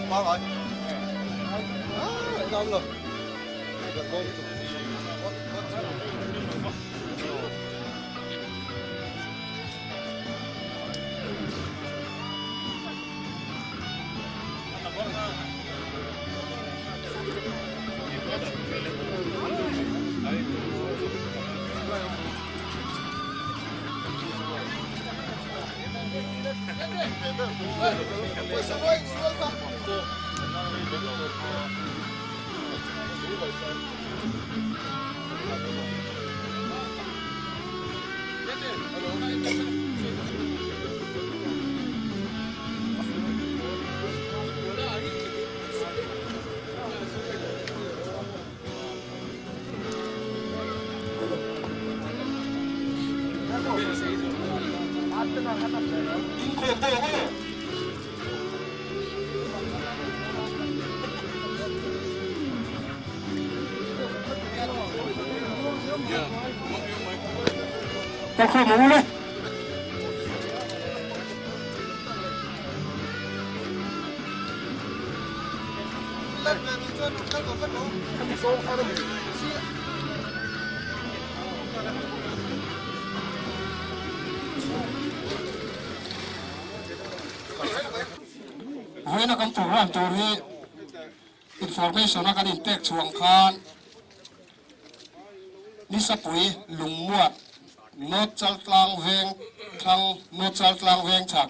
Qua rồi. Ngon luôn. Tao không muốn đấy. Với nó cầm program tôi thì information nó cần impact chuồng khan nisapui lung muat nốt chal tlang veng thang nốt chal tlang veng chak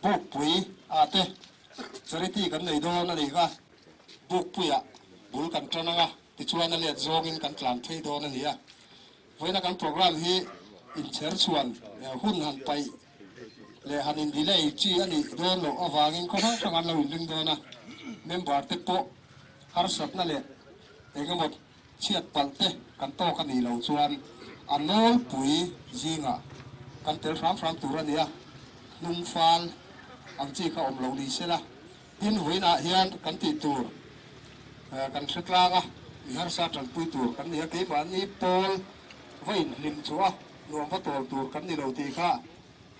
buk pui ate charity kan nei do na ni ka buk pui a bul kan trana ti chuan na le zong in kan tlan thei do na ni a với nó kan program hi in cher chuan hun han pai le han in delay chi ani do lo awangin ko ha thang an lo ling do na member te po har sat na le engamot chiat palte kan to kan ni lo chuan anol pui zinga kan tel ram turania nung fal ang chi kha om lo ni sela tin huina hian kan ti tur kan thretlanga ni har sa tran pui tur kan ni ke ma ni pol vain lim chua nuam pa tol tur kan ni lo ti kha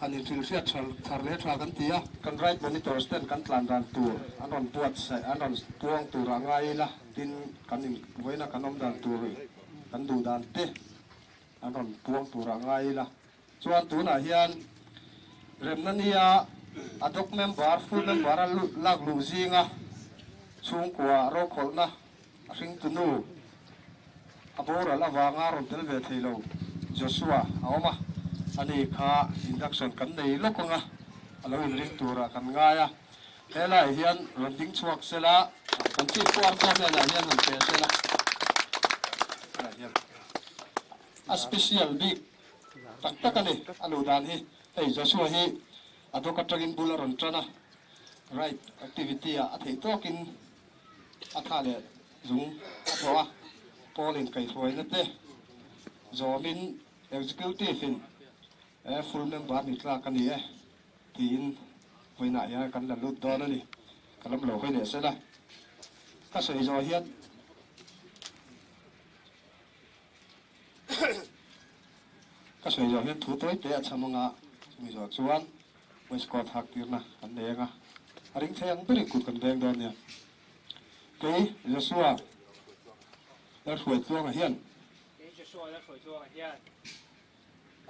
anin thil sia thar le thra kan tia kan right monitor stand kan tlan ran tur anon puat sai anon tuang tur angai la tin kan in voina kan om dan tur kan du dan te anon puang tur angai la chuan tu na hian remnania adok member full member lak lu zinga chung kwa ro kholna ring tunu abora la wanga ron tel ve theilo Joshua awma ani kha induction kan nei lokonga alo in ring tura kan ngaya hela hian ronding chuak sela kan chi puar ka na hian han pe sela a special big tak tak ani alu dan hi ei Joshua hi adoka tragin bula ron trana right activity a thei tokin a thale zung a thoa polin kai thoi na te zomin executive in full member ni tla kan ni tin voina ya kan la lut do na ni kalam lo hoi le sela ka sei zo hian ka sei zo hian thu toi te chamanga mi zo chuan wes ko thak tirna kan lenga aring theng beri kut kan beng don ya ke Joshua la hoi chuang a hian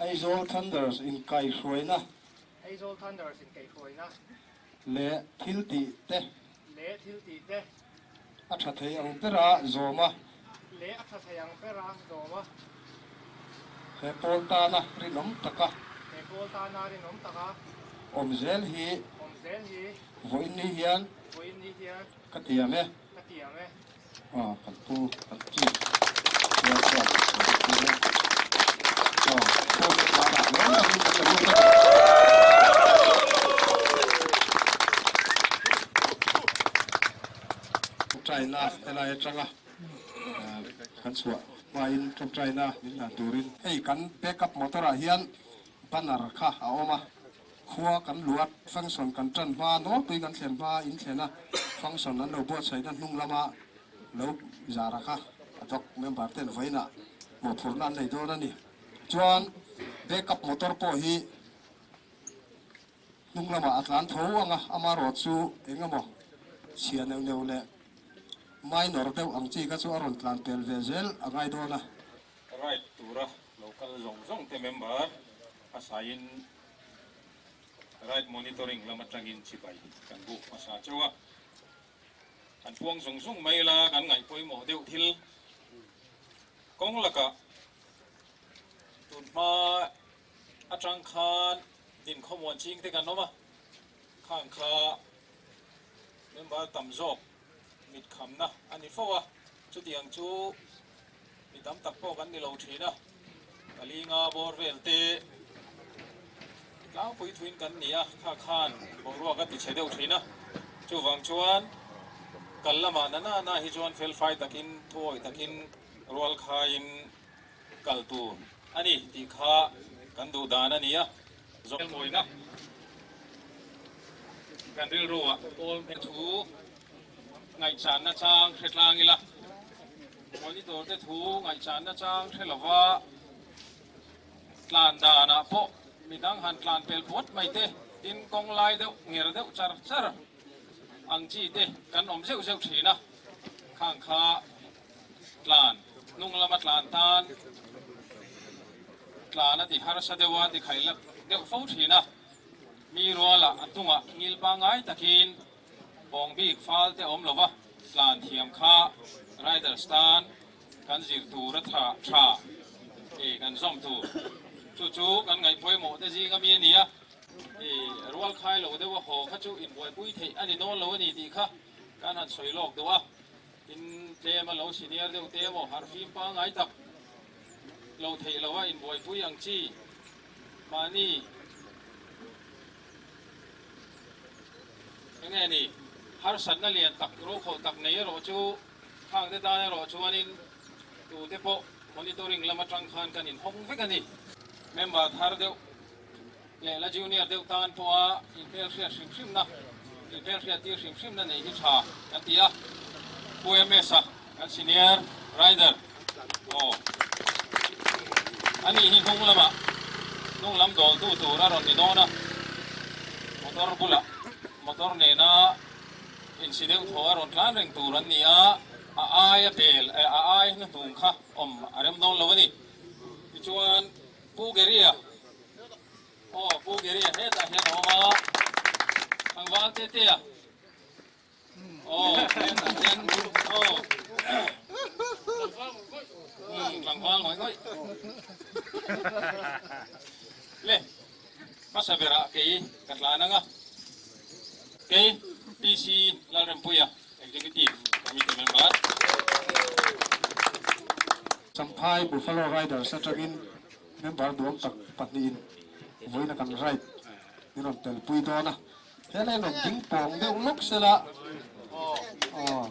Aizol Thunders in Kai Hroina. Aizol Thunders in Kai Hroina. Le Thilti te. Le Thilti te. Athathei ang pera zoma. Le athathei ang pera zoma. He poltana rinom taka. He poltana rinom taka. Omzel hi. Omzel hi. Voin ni hian. Voin ni hian. Katiame. Katiame. Kanpu kanchi. Ya sa. China elai changa kan suwa wain from China min na turin ei kan backup motor a hian banner kha a oma khuwa kan luat function kan tran ma no tui kan thlen ma in thlena function an lo bo chaina hnung lama lo zara kha atok member ten voina mo thurna nei do na ni chuan backup motor po hi nung lama atlan tho anga ama ro chu engamo เชียนเร็วๆเลยไม่หนอร์เดียวอังจีก็จะอรุณกลางเปลเวเซลอะไรโดนนะ right ตัวละ local zong te member asain right monitoring lamat langin sibay kan bu masa chawa kan puang zong mai la kan ngai poi mo deu thil kong laka tun ma atang khan din khomon ching te kan noma khang kha member tam jok mit kham na ani fawa chu tiang chu mi tam tak po kan ni lo thina ali nga bor vel te lao pui thuin kan nia kha khan borwa ka ti chedeu thina chu wang chuan kallama nana na hi chuan fel fai takin thoi takin rol kha in kaltu ani ti kha kan du dan ania zong moina kan ril ruwa ol pe thu ngai chan na chang thretlang ila monitor te thu ngai chan na chang thelawa tlan dana po midang han tlan pel pot mai te tin kong lai deuh nger deuh char char ang chi te kan om seu seu thina khang kha tlan nung lama tlan tan tlan ati har sa dewa ti khailak deuh fo thina mi rola atunga ngil pa ngai takin bong bik fal te om lova tlan thiam kha rider stand kan zir tu ra tha e kan zom tu chu kan ngai poi mo te ji ngami nia e rual khai lo de wa ho kha chu in boi pui thei ani no lo ni ti kha kan han soi lok do wa in te ma lo senior de te mo har fim pa ngai tak lo thei lo wa in boi pui ang chi mani nghe ni har san na lian tak ro kho tak nei ro chu khang de da ro chu anin tu te po monitoring lama tang khan kan in hong ve kan ni member thar deu le la junior deu tan po a in pel sia sim na in pel sia ti sim na nei hi tha kan tia PMS a kan senior rider oh ani hi hong lama nong lam dol tu ra ron ni do na motor bula motor ne na incident thoa ron tlan reng tu ran nia a ai pel a ai na tung kha om arem don lawani chuan pu geria oh pu geria he ta he no ma ang wal te te a oh hen oh lang wal ngoi le masabera ke katlana nga ke PC Lalrempuya executive committee member Sampai Buffalo Riders sa tragin member duam tak patniin voi na kan ride ni ron tel pui do na hele no ding pong de ulok sela oh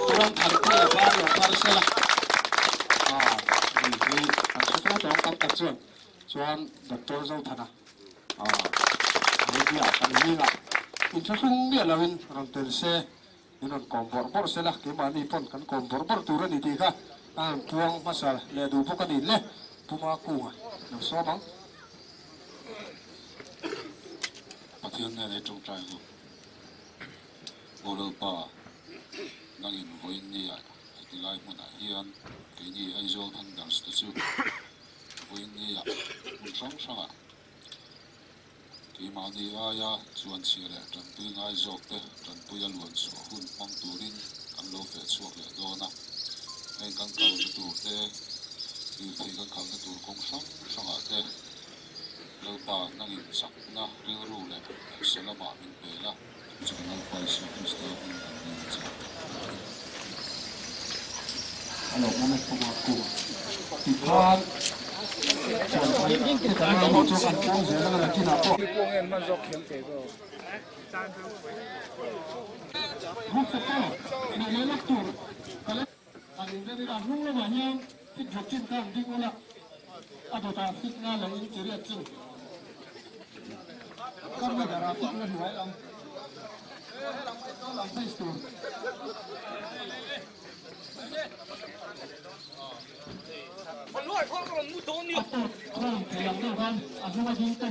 kurang kan ko ba yo par sela ni an sa to kan ta chuan doctor zo thana ni dia kan ni la in sa sung ni lawin ron tel se ni ron kompor bor sela ke ma ni pon kan kompor bor tu ran ni ti kha tuang masal le du po kanin le puma ku no so bang pathian ne trong trai ho bolo pa nangin voin ni ai ti lai mun a hian ke ni ai zo than dal stu chu voin ni a mun sang sanga ke ma ni a ya chuan chi le tran pui ngai zok te tran pui a luan so hun pang turin kan lo fe chuak le do na en kan kal tu te ti thei kan kal tu kong sang a te lo pa nang in sak na ril ru le selama min pe la chuan al pai si kristo in ni cha alo mo puma ku ti khan chuan ai ti kan lo chu kan pong ze na ki na po Pungen man zok hiam te go. hu sa pa ni le lak tur kala ani de ni ran hung lo ma nyam ti thok chin kan ding ola adota fit na la in chiri chin kan na dara fit na huai am lam sai tur Man luai khol ko mu don ni. Kron te lam do kan azu ma jing te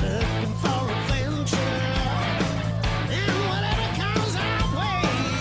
Looking for adventure, and whatever comes our way.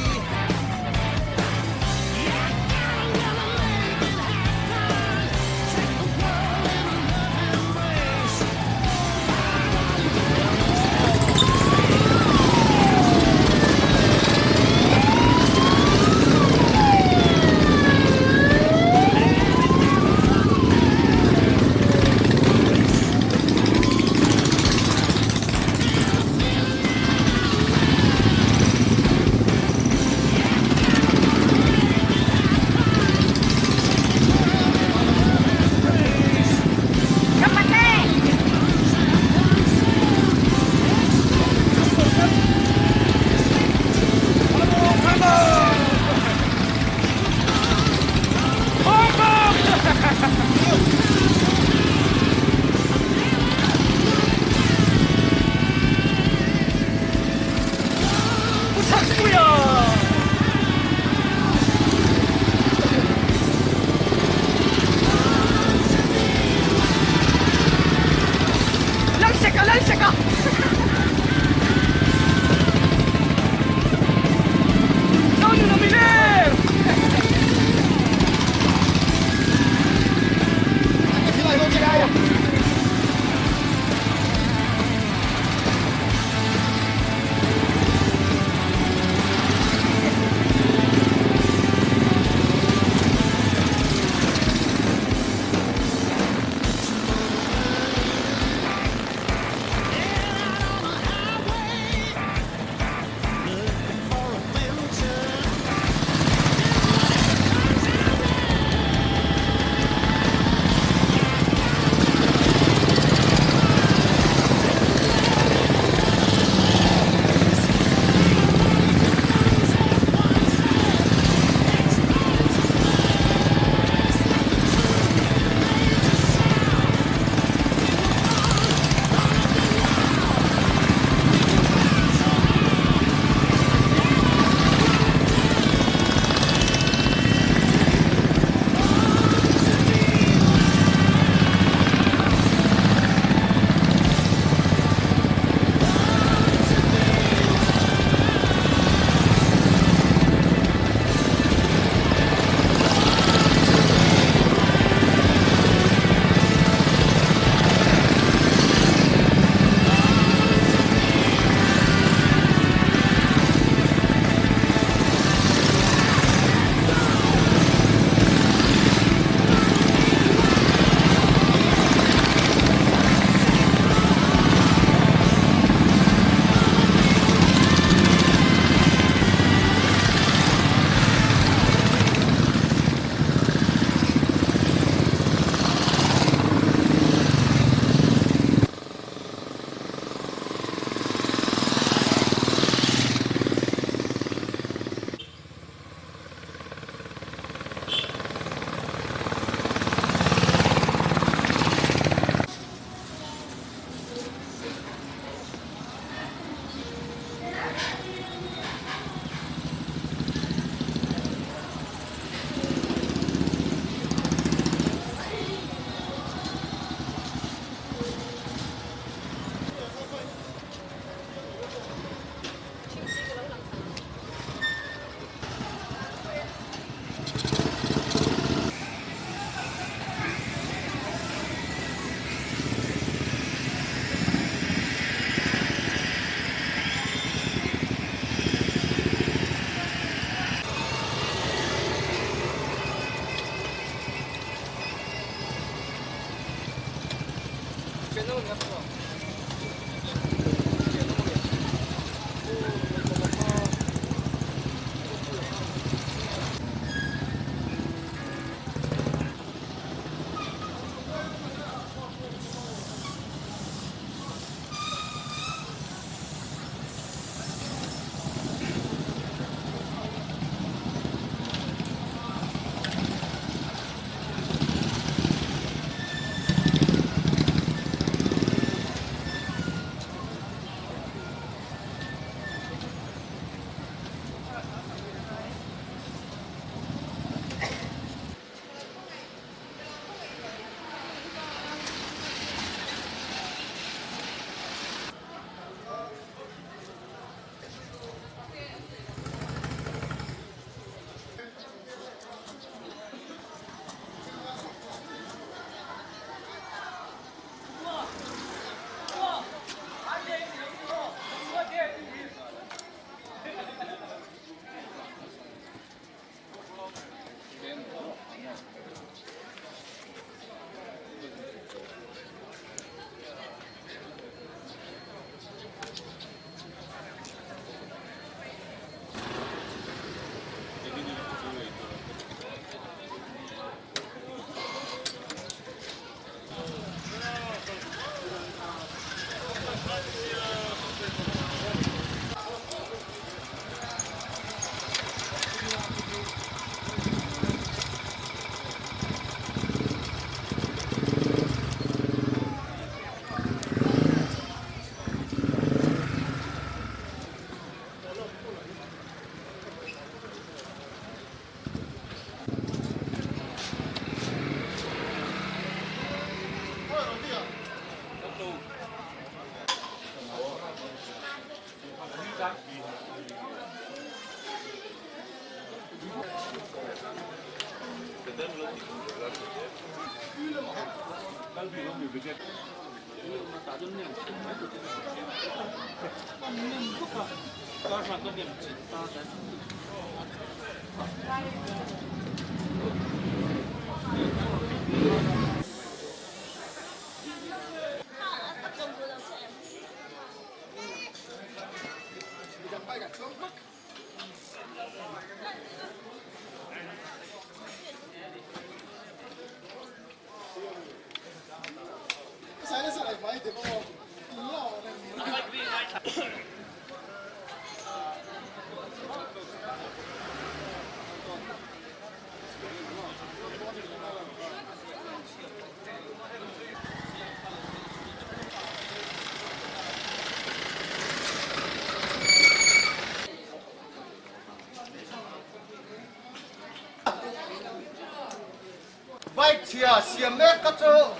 Bike chia siam mek ka cho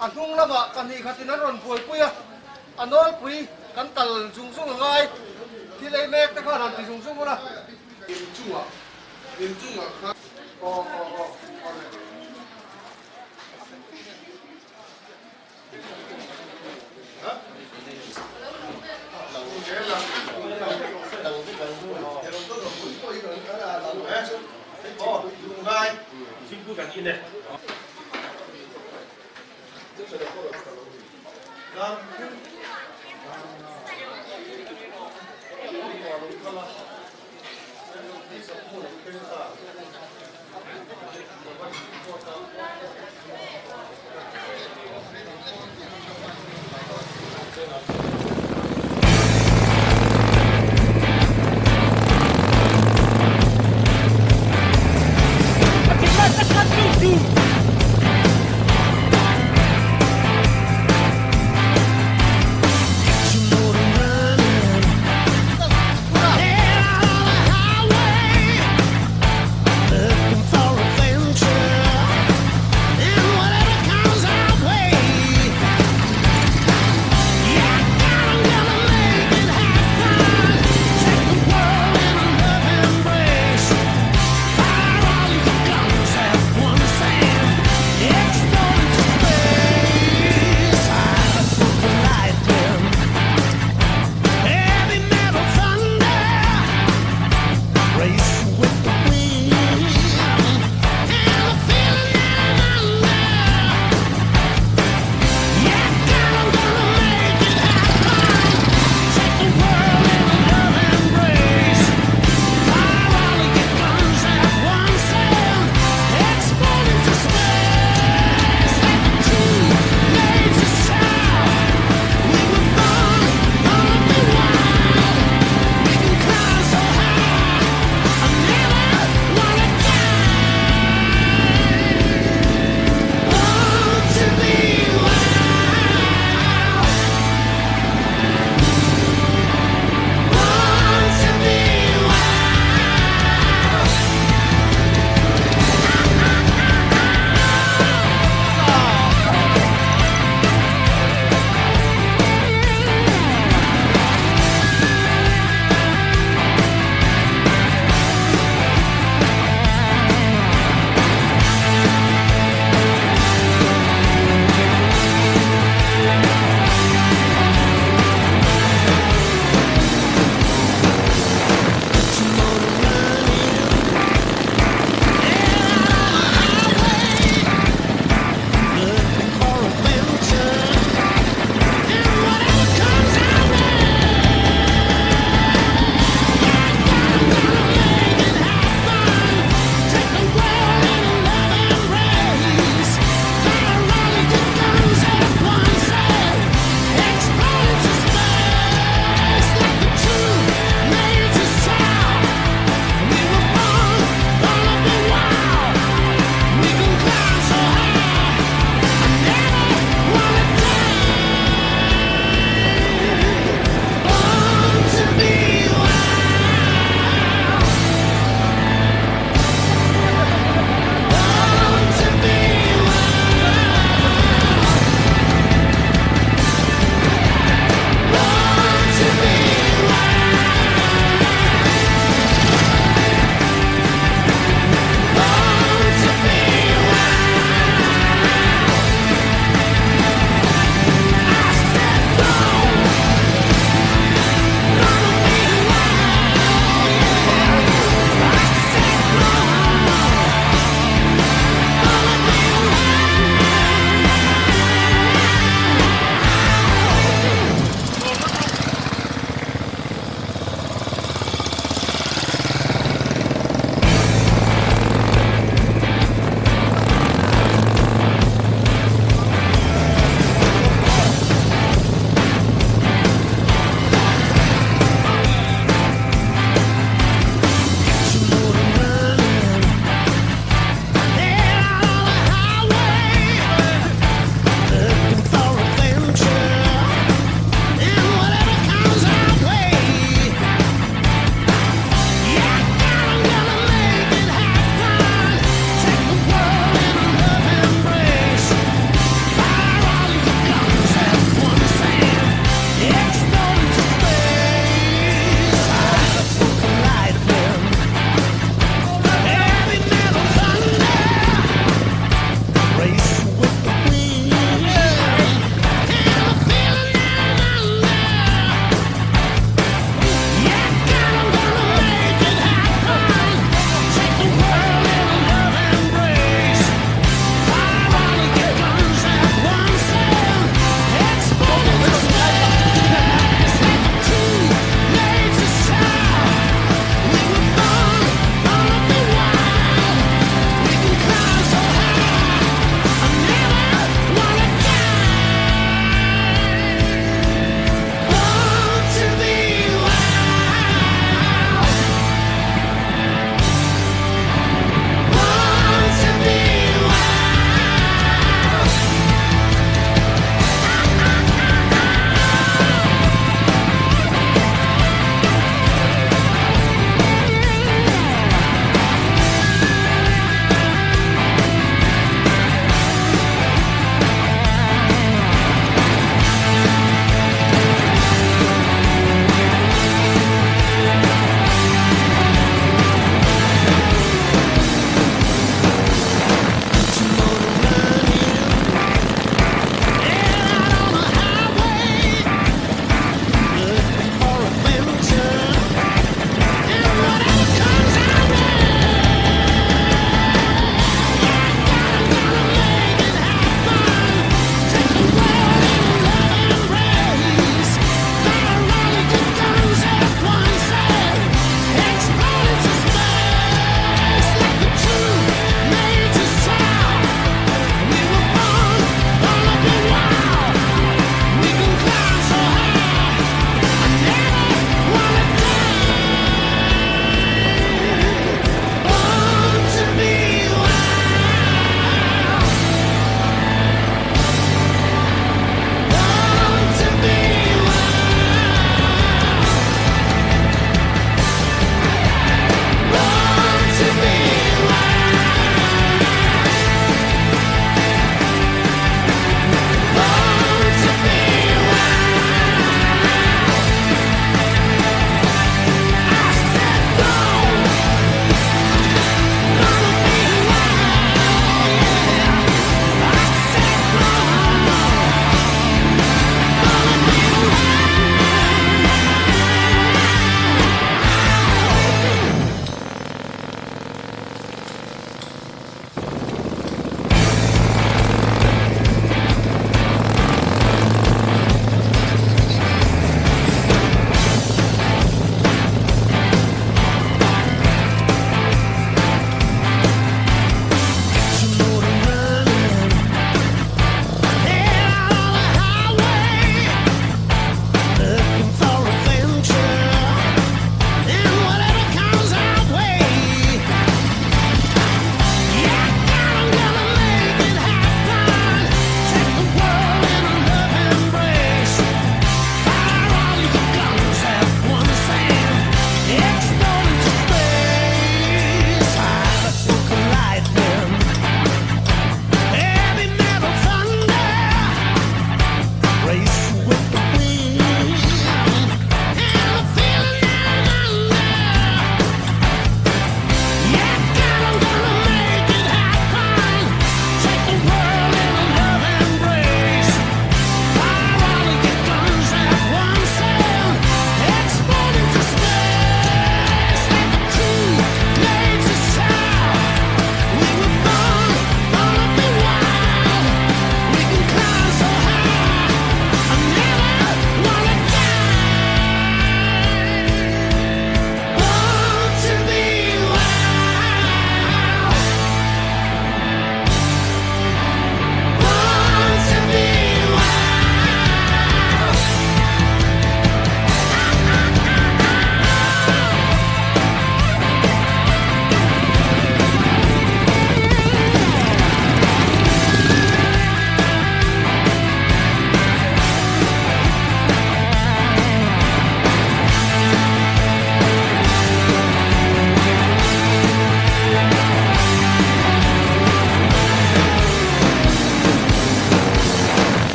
anung lama kan hi khatin ron pui pui a anol pui kan tal jung jung ngai thi lei mek ta kha ran ti jung jung na in chung a kha o 친구 같기네.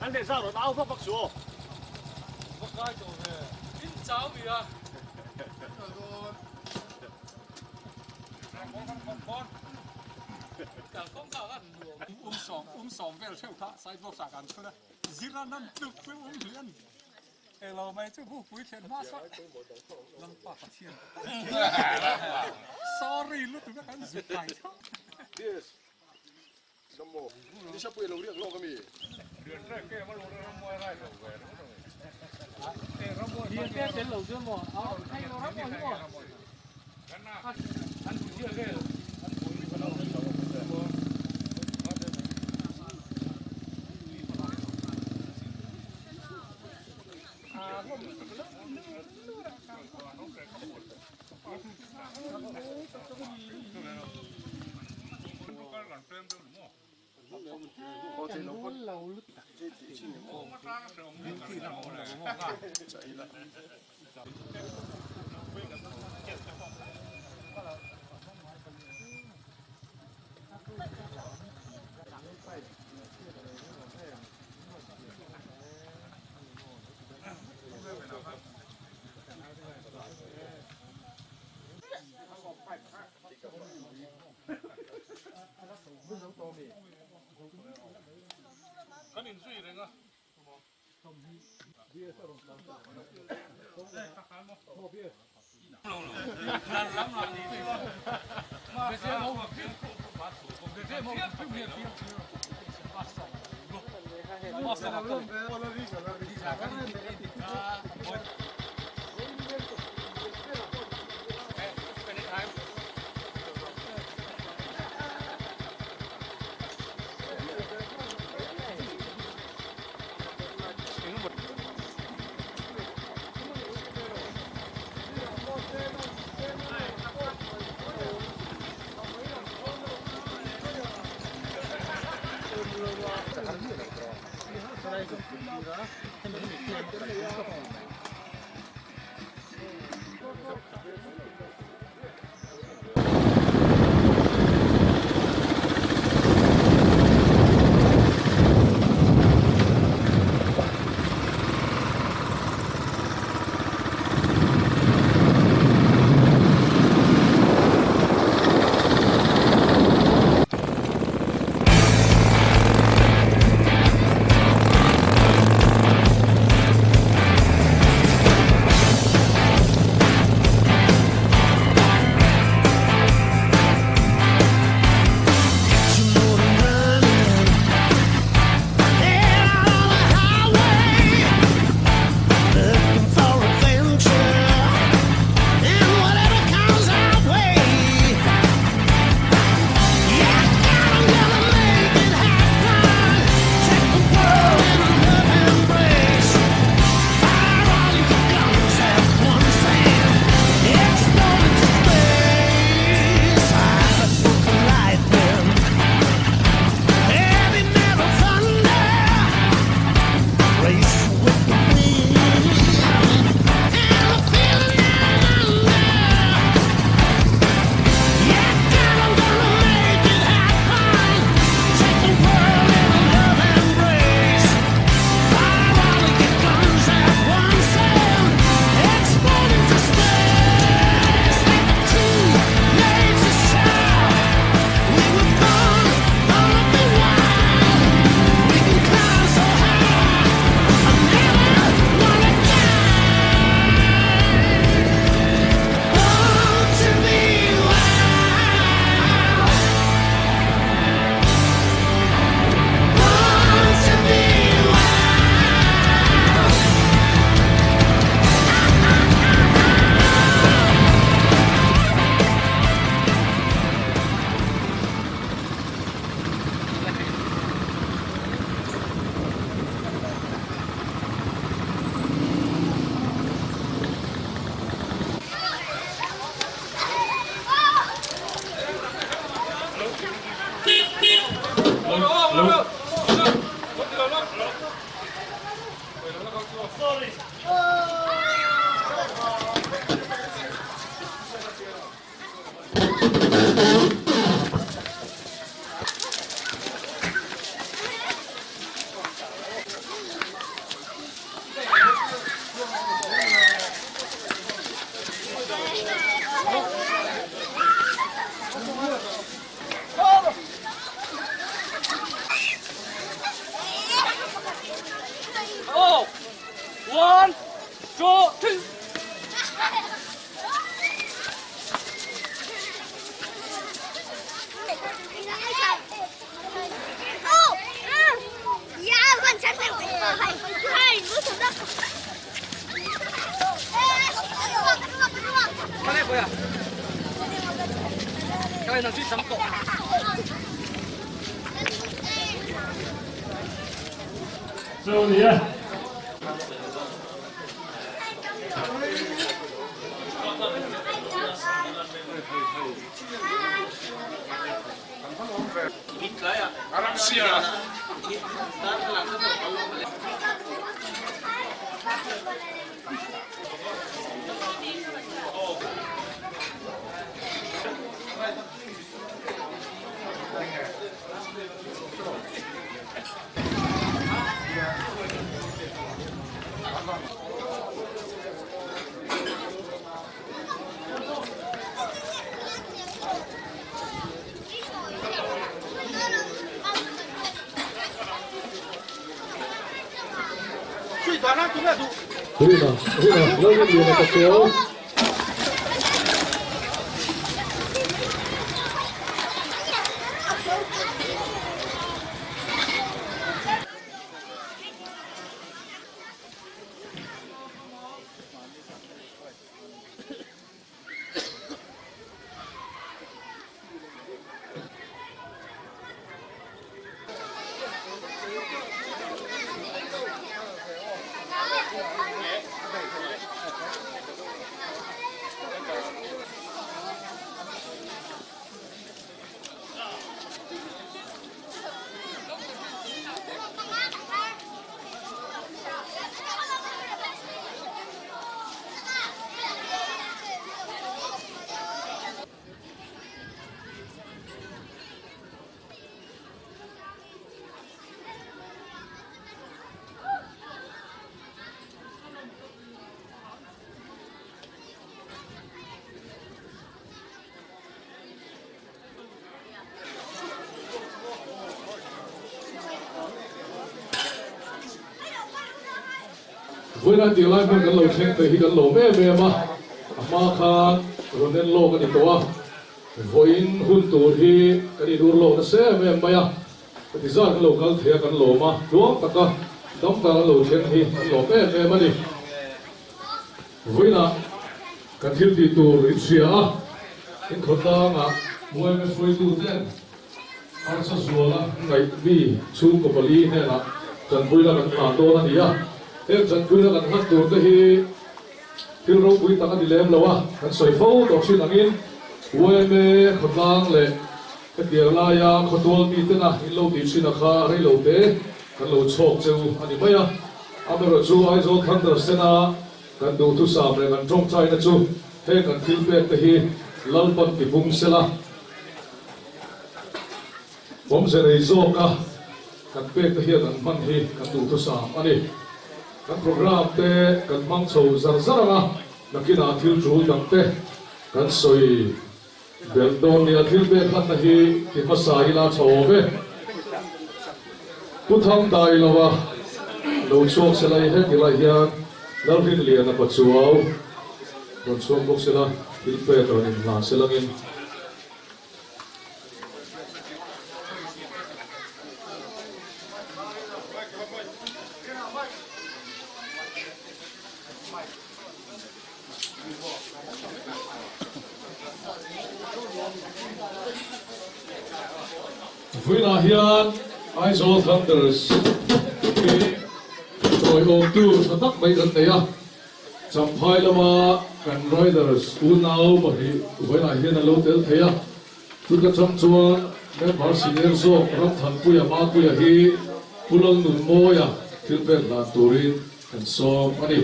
俺得上了打我不说。สองเวลเช่าพระใส่บอกสากันเขานะสิรานั้นตึกเป็นเรียนเราไม่จะผู้คุยเทียนมาสักลังปากเทียน sorry ลูกถึงกันสุดท้าย น้ำโมนี่ชอบไปเราเรียกโลกก็มี เรียนแค่เป็นหลงเชื่อมเอาให้เรารับหมดหมด เ So yeah. Rina, lo que viene paseo. Với lại điều lại mình cái lầu trên thì cái lầu mẹ mà khăn rồi nên lầu cái gì đó với hun tu thì cái đi đua lầu nó sẽ mẹ à cái giờ cái lầu cái thiệt cái lầu mà đúng tất cả đóng cái lầu trên thì cái lầu mẹ mà đi với là cái thiếu đi tu rồi xia cái khổ ta mà mua cái phơi tu tên ăn sao xua là ngày vì chung của Bali này là cần vui là cần làm to là gì à em chân vui là cần hát tuột cái hi thiếu rau vui tăng cái đi làm lâu à cần soi phâu đọc xin lắng in vui mê khẩn lang lệ cái điều là ya khẩn tuột đi tên à in lâu tìm xin là khá hay lâu thế cần lâu chọc châu anh đi mấy à anh rồi chú ai rồi thằng đó xem à cần đủ thu sạp rồi cần trông trai đó chú hay cần thiếu bẹt cái hi lăn bận bị bung xe la bom sẽ lấy dọc à cần bẹt cái hi cần mang hi cần đủ thu sạp anh đi kan program te kan mang chho zar zar anga nakina thil chu dang te kan soi bel don ni athil be khat na hi ti pasai la chho ve pu thang dai lawa lo chok se lai he ti lai hian lar rin lian a pachuau don chok bok se la thil pe to ni na se langin với là hiện ai số Thunders rồi ôm tu cho tắc mấy lần đấy à chẳng phải là mà cần Riders unau mà thì với là hiện là lâu tới thế à tôi có chăm chuan nên bảo senior số rất thần bùi à ma bùi à hi pulang nụn môi à thiếu bên là turin cần so anh đi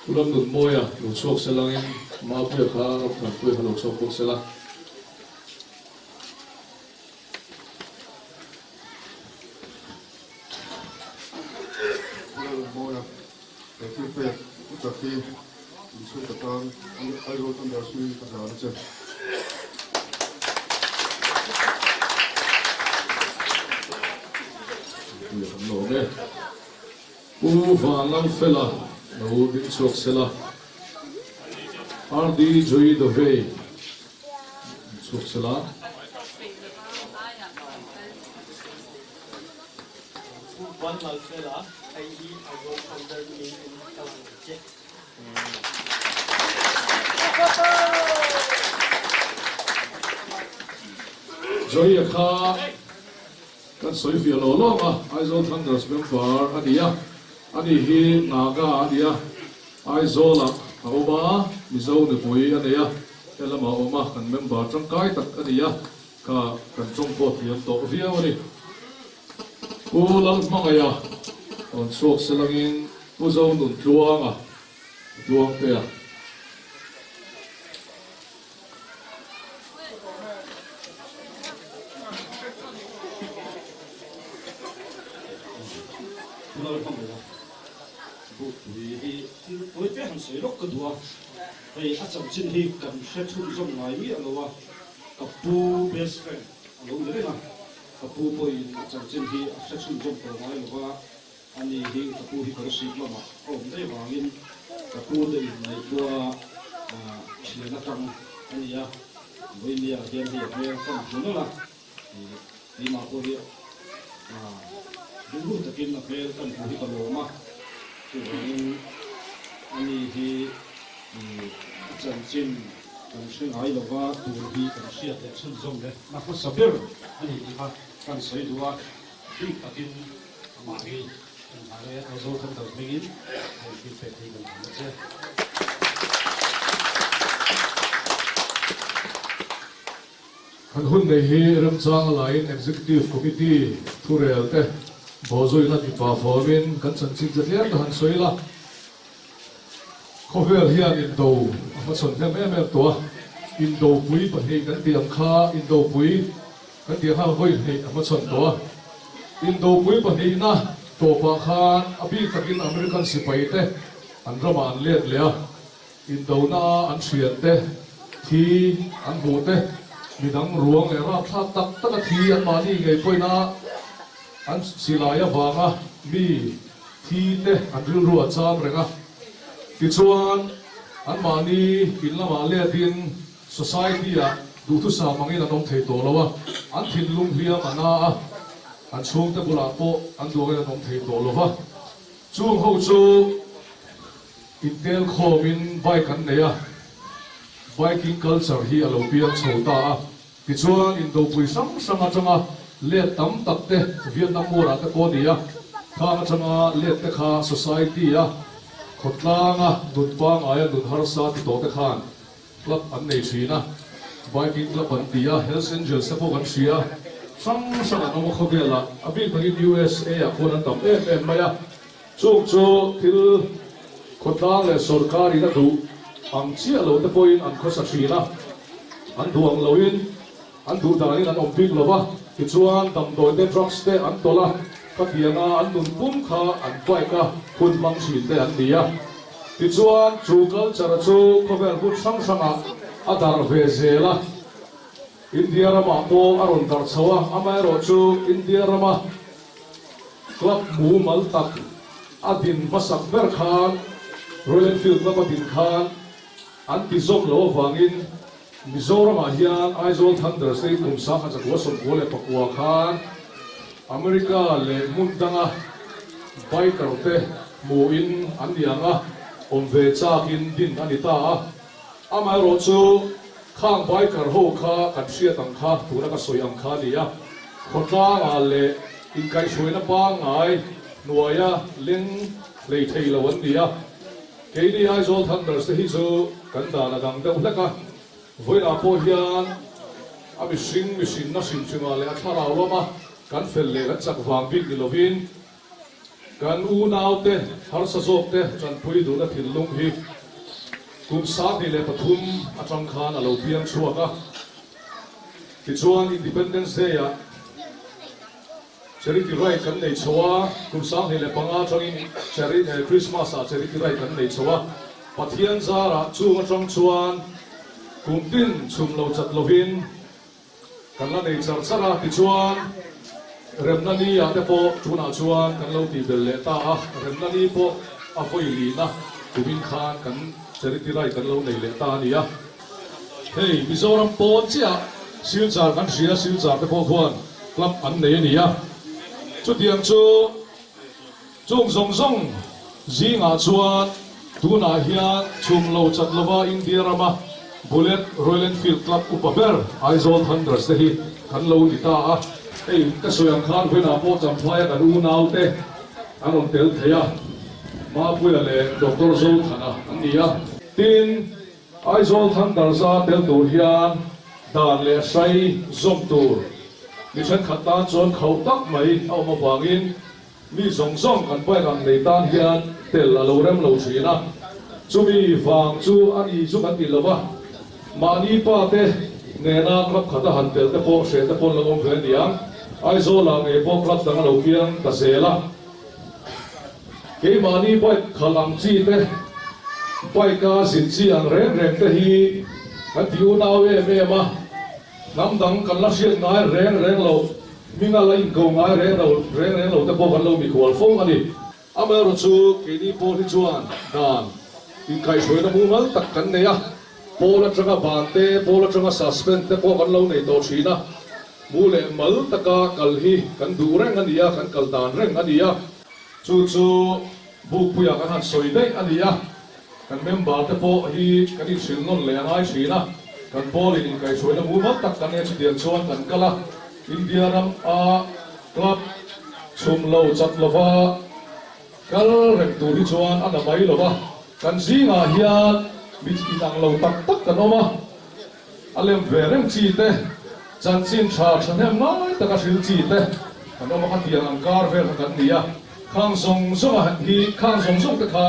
pulang nụn môi à lục sọc sẽ lang ma bùi à khá thần bùi à lục sọc cũng sẽ lang Tapi isu tentang air tanda sui pada aja. Ya, no ne. Valang fela, no din sok sela. Ardi joy do ve. Sok sela. One mal fela. ID Azul Thunder ni kalang je. Joy kha kan soi fi lo lo ma Azul Thunders member adia ani hi naga adia Azul la oma mizo ne pui adia elama oma kan member tangkai tak adia ka kan chongpo thiam to viawani ulang mangaya on sok selangin uzo nun tuanga tuang te với cái hàng sấy lốc cái đùa thì ắt chậm chín thì cần sẽ thu trong ngoài mỹ rồi cặp bu best friend lâu như thế nào cặp bu bồi chậm chín thì sẽ thu trong vào ngoài rồi anh ấy thì cặp bu thì có sự mà ổn đấy vàng in cặp bu đây này qua chỉ là trong anh ấy với nia hiện thì về phần chúng nó là thì mà cô đi đúng lúc tập kinh là về phần bu thì còn lâu mà anh thì chân chân cần sinh ai là va tu đi cần siết để sinh giống đấy mà có sắp được anh thì ha cần xây đua đi tập in mà đi anh thấy ở chỗ trong đầu mình thì phải thì mình làm chứ anh hun này hi ram chang lại executive committee thu rel te bỏ rồi là đi vào phó viên cần chân chân rất lớn hắn soi là không phải hiện in đầu mà sẵn thêm em tua in đầu quý bận hệ cái tiền kha in đầu quý cái tiền ha hơi hệ mà sẵn tua in đầu quý bận hệ na tổ pa khan abi takin American sipai te an rama an liệt lea in đầu na an xuyên te thì an bu te midang ruang era thak tak tak thi an mani ngai poina an silaya wanga mi thi te an ril ruwa cham renga ti chuan an mani in lama le din society a du thu sa mangin anom thei to lawa an thin lung hiam ana an chung te bula po an duang anom thei to lawa chung ho chu intel khomin bike an neya biking culture hi alo pian chhota ti chuan in do pui sang sanga changa le tam tak te Vietnam mora te ko dia kha changa le te kha society a khotlanga dun pang aya dun harsa ti to te khan club an nei thina biking club an tia Hells Angels te po kan sia sang sanga no kho gela abi bagi USA a ko nan tam em maya chung chu til khotlang le sarkari na du ang chia lo te point an kho sa thina an duang loin an du dani an ompik lova ti chuan dam doi te trucks te an tola ka tianga an nun pum kha an pai ka phun mang chin te an dia ti chuan chu culture chu khovel put sang sanga adar ve zela India rama po aron dar chawa amai ro chu India rama club mu mal tak adin masak ber khan Royal Enfield club adin khan an ti zom lo wangin Mizoram hian Aizawl Thunders te kum sa kha chakwa som ko le pakua khan America le mundanga biker te mu in an dianga om ve chakin din anita amai ro chu khang biker ho kha kan sia tang kha tura ka soi ang kha nia khotla nga le in kai soina pa ngai nuaya leng le thei lawan nia keini Aizawl Thunders te hi chu kan da na dang deuh hleka với là po hian a mi sin na sin chinga le a thara loma kan fel le kan chak wang big ni lovin kan u nau te har sa zok te chan pui du na thil lung hi kum sa ni le pathum atang khan alo piang chuaka ti chuan Independence Day a charity right kan nei chawa kum sa ni le panga changin charity Christmas a charity right kan nei chawa pathian zara chu atang chuan cùng tin chum lo chat lovin kan la nei char chara ti chuan remna ni ya te po chuna chuan kan lo ti bel le ta remna ni po a voi li na tumin khan kan charity rai kan lo nei le ta ni ya hey Mizoram po chia silchar kan sia silchar te po khuan club an nei ni ya chu tiang chu chung zong zinga chuan tuna hian chum lo chat lova India rama Bullet Royal Enfield Club upaber Aizawl Thunders te hi kan lo ni ta a ei ka soyang khan phena po cham thlai kan u nau te anon tel theya ma puya le Dr. Zol thana ania tin Aizawl Thunders a tel tur hian dan le sai zom tur mi chen khata chon khau tak mai au ma bangin mi zong kan pai kan nei tan hian tel a lo rem lo thina chumi wang chu ani chu kan ti lova mani pa te nena club khata han tel te po she te pon lo om ven diang Aizawl la nge po club dang lo kiang ta zela ke mani pai khalam chi te pai ka sin chi ang reng te hi kan tiu naw me ma nam dang kan la siat ngai reng lo minga la in ko ngai reng lo te po kan lo mi khol phong ani amero chu ke ni po hi chuan dan in kai choi na mu mal tak kan ne ya pola tranga bante pola tranga suspend te po kan lo nei to thina mule mal taka kalhi kan du reng ania kan kal dan reng ania chu buk puya kan han soi dei ania kan member te po hi kan in sil non le ngai thina kan bol in kai choi na mu mal tak kan ne chi dian chuan kan kala India ram a club chum lo chat lova kal rek tu ri chuan ana mai lova kan zinga hian mi inang lo tak kan oma alem verem chi te chan chin tha thanem ngai taka sil chi te kan oma kha tiang ang kar ver kan nia khang song a hi khang song te kha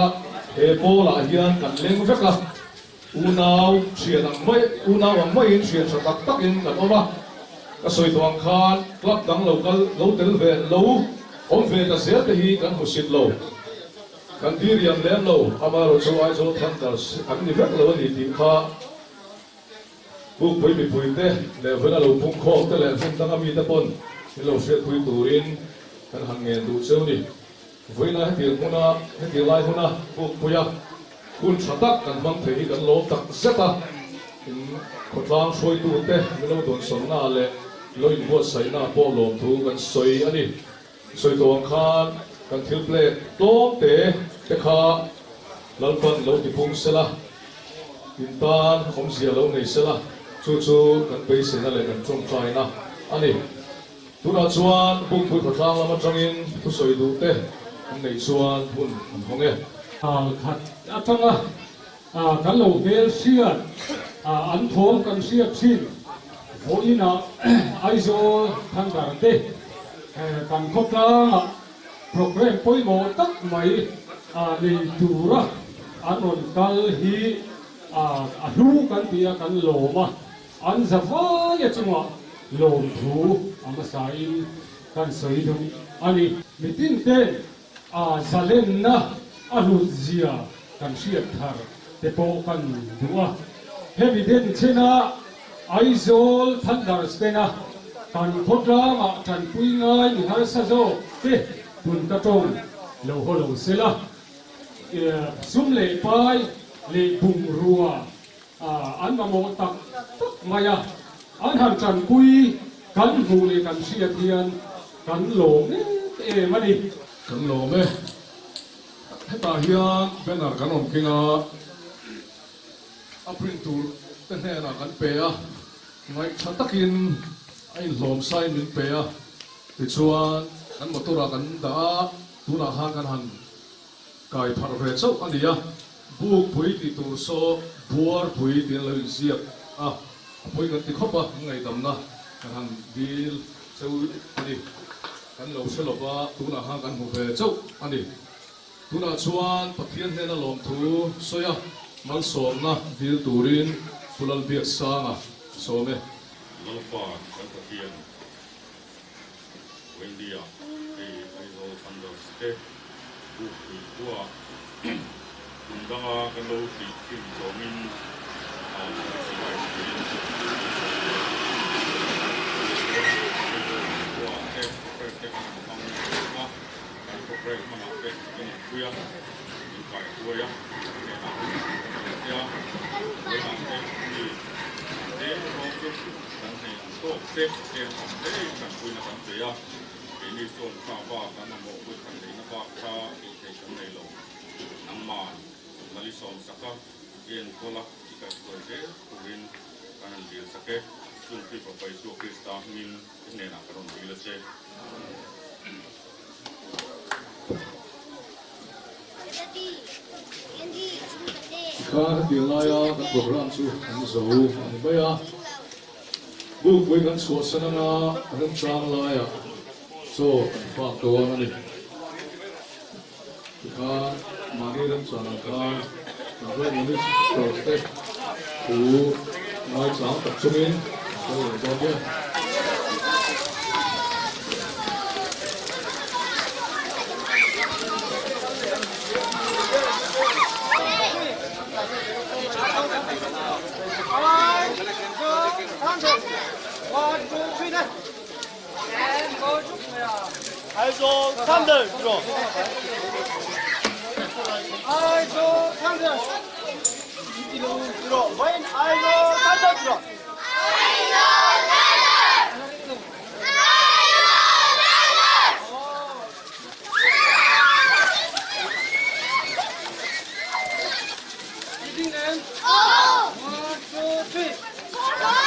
e pola hian kan leng veka unaw thian ang mai in thian tha tak in kan oma ka soi tuang khan club dang local lo tel ve lo om ve ta zel te hi kan husit lo kan diriam len lo amaro chu Aizawl Thunders an ni vek lo ni tim kha buk pui mi pui te le vela lo pung kho te le fin tang ami te pon ni lo se pui turin kan han ngen du cheu ni voina he lai huna buk puya kun thatak kan mang the hi kan lo tak zeta in khotlang soi tu te mi lo don som na le lo in bo sai na po lom thu kan soi ani soi tong khan kan thil plate tom te kha lalpan lo ti pung sela intan khom zia lo nei sela chu kan pe se na le kan chong trai na ani tuna chuan buk pui khotlang lama tangin thu soi du te kan nei chuan hun honge khat atanga kan lo vel siat an thom kan siat thin voina Aizawl Thunders te kan khotlang program poimo tak mai nei tura anon kal hi a hlu kan tia kan loma an zawa ya chunga lom thu ama sain kan soi du ani mitin te zalen na alu zia kan siat thar te po kan dua hemi den chena Aizawl Thunders te na kan khotlang kan pui ngai ni har sa zo te tun ka tong lo ho lo sela sum le pai le bung rua an ma mo tak maya an han chan pui kan vu le kan sia thian kan lo e mani kan lo me heta hian banner kan om kinga a print tur te hena kan pe a ngai thatakin ai lom sai min pe a ti chuan kan motora kan da tuna ha kan han kai phar ve chau ania buk pui ti tur so buar pui ti lo ziak pui kan ti khopa ngai dam na kan han dil chau ani kan lo selowa tuna ha kan hu ve chau ani tuna chuan pathian hena lom thu soya mal som na dil turin fulal biak sanga some Lalpa kan pathian India Aizawl Thunders te buk pui tua tundanga kan lo ti kim somin cái này tuần sau ba cái năm một với thằng đấy nó ba sa thì thấy cái này lâu năm mà mà đi xong sắc á yên cô là chỉ cái tuổi thế của mình cái này điều sắc cái chung khi vào phải chụp cái star min cái này là cái đồng điều là chứ khá tiếng lai à các program chu anh giàu anh bây à buộc với các số sân na anh trang lai à so phát đồ anh đi khá mà đi anh trang khá và với mình rồi thế cú nói trang tập trung in rồi đó nhé Also, Thunder, bro. Also, Thunder. Bro, when also, Thunder, bro. Leading end. 1, 2, 3.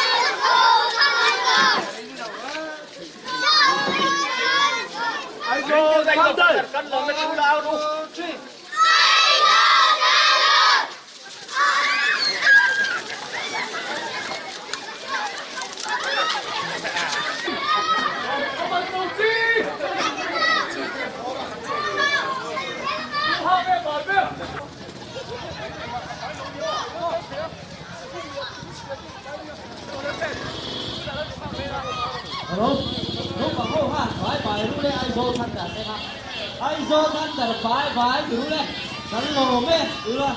Also, Thunder. Cắt lòng nó lao luôn. 3. Lúc mà hô ha phải phải lúc đấy ai vô thân cả xem ha ai vô thân cả phải từ lúc đấy nó lồ mê từ rồi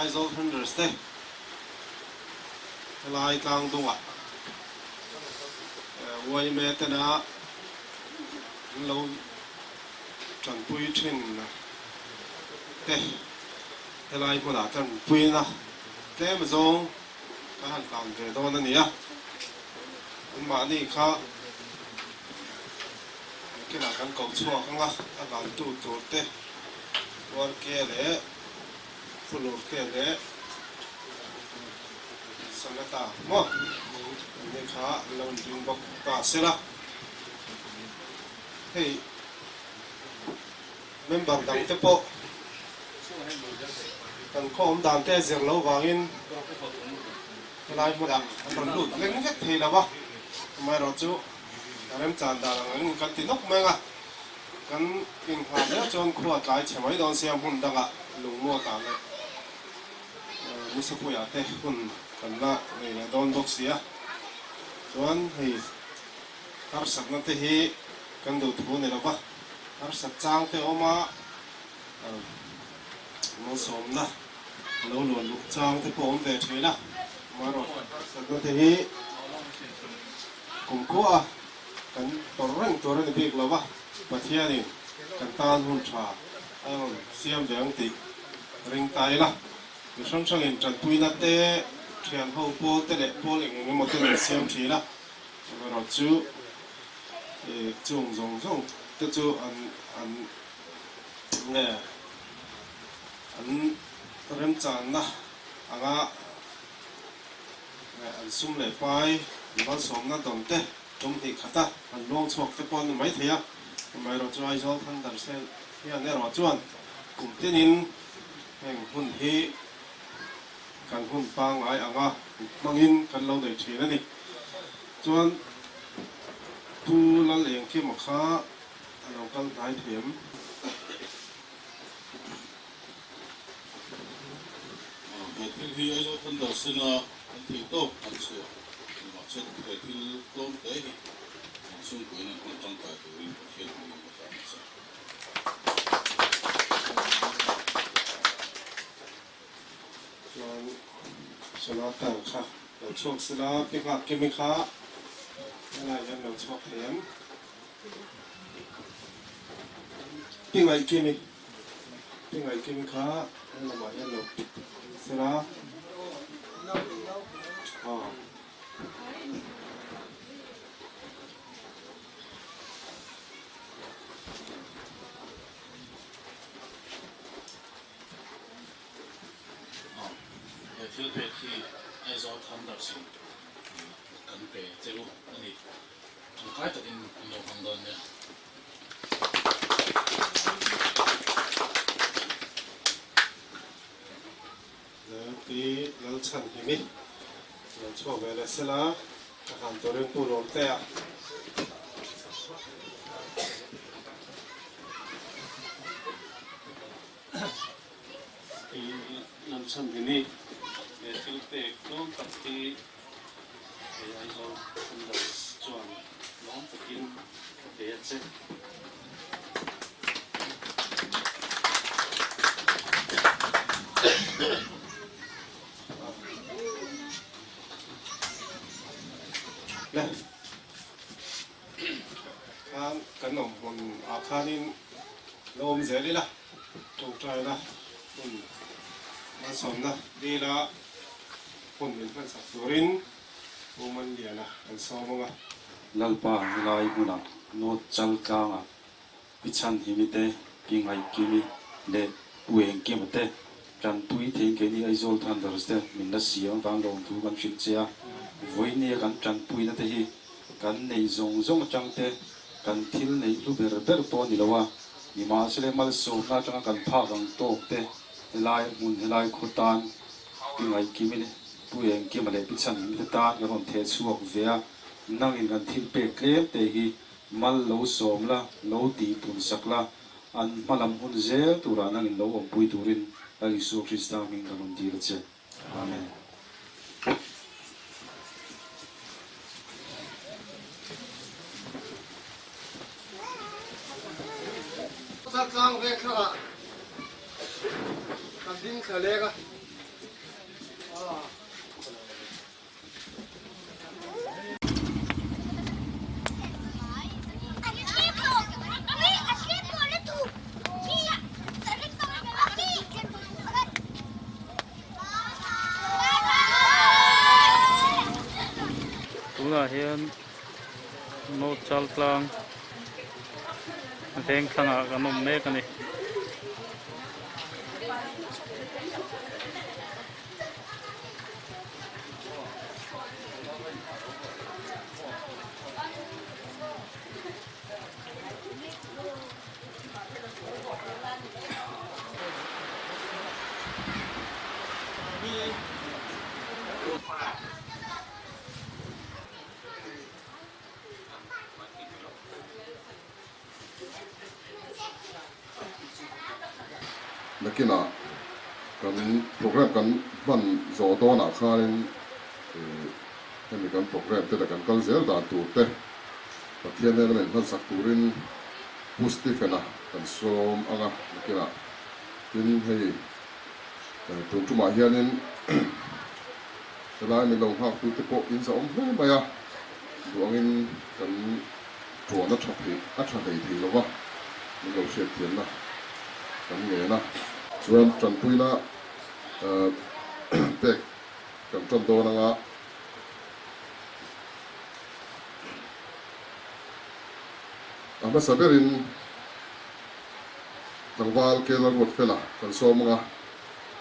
Eyes of hundreds đây lai tang tung à quay mẹ tên á lâu chuẩn bùi trên đây lai của đã chuẩn bùi na thế mà giống cái hàng làm về đó là nhỉ mà đi khá cái là cái cầu chua không à cái làm tu tu thế qua kia để phụ nữ kia để sang cái ta mà này khá làm chuyện bọc ta sẽ là hey member đăng tiếp bộ đăng com đăng thế riêng lâu vàng in cái này một đăng đăng lụt lên hết thì là bao mai rồi chú em chán đã là người cần tin nóc mấy à cần in hoa nhớ cho anh khoa cái chỉ mấy đòn xem hun đăng à lùng mua cả này như số cuối à thế hun cần là đòn box à cho anh thì har sắc nó thế hi cần đầu thu này là bao har sắc trang thế oma nó sớm na lâu luôn lục trang thế cũng về chơi na mà rồi sắc nó thế hi cũng có à kan torang big lova pathiani kan tan hun tha ang siam veng ti ring tai la ni sang sang in tran puina te thian ho po te le po ling ni mo te siam thi la ma ro chu e chung zong zong te chu an nge an rem chan na anga an sum le pai nó som na dom te trong thì khát anh long chọc cái con mấy thế à mấy rồi cho ai cho thằng đàn xe hiện nay rồi chuan cùng tên in hàng hun hi càng hun bang ai anga mang in càng lâu để chơi nữa đi chuan tu là liền kia mà khá anh càng thái thiểm một thiên hi ai cho thằng đàn xe na anh thì tốt anh sửa sẽ phải thi công tế xung quanh là con trong cái tuổi hiện nay cho nó tàng khá đầu chuột sẽ là cái hạt kim khá đây là những đầu chuột hiếm cái ngày kim khá đây là mọi nhân đầu sẽ là thiếu về khi ai do tham đặc sinh cần về chế độ này trong cái tự nhiên nhiều phần đơn nhé thì lâu chân thì mình lâu cho về là sẽ là các hàng tổ chức phụ nữ tệ thì lâu chân thì mình để thiếu về công tập thì ai do không được chọn nón tập kinh để chơi nè khán cái nòng còn khán in lôm dễ đi là trồng trái là mà sống là đi làคนเป็นคนสักตัวรินโอมันเดียนะอันซ้อมมั้ง lalpa lai muna no chalka nga pichan himite pingai kimi le bueng kia mà te tràn túi thì cái này Aizol Thunders te mình đã xiang vang lòng thuกันphim chia với nia kan tràn túi na te hi kan nei zong zong chang te kan thil nei lu ber ber to ni lawa ni ma sele mal so na chang kan pha gang to te lai mun lai khutan ki ngai ki mi bueng kia mà le pi chan mi ta ga ron the chuak vea nang in kan thil pe klem te hi mal lo som la lo ti pun sak la an malam hun zel tura nang in lo om pui turin a Isu Krista min kan on dir che amen sát lang về khác à làm dính khởi lệ cả tuna hian no chal tlang veng thanga kan om mek ani nakina kan program kan ban zo do na kharin hemi kan program te kan kal zel da tu te pathian element ban sak turin pusti fena kan som anga nakina tin hei tu tu ma hianin selai mi long ha tu te po in sa om hle baya duangin kan tuana thapi a tha dei thi lowa mi lo se thian na kan nge na chuan tran pui na pek kan tran do na nga ama saberin tangwal ke la got fela kan so nga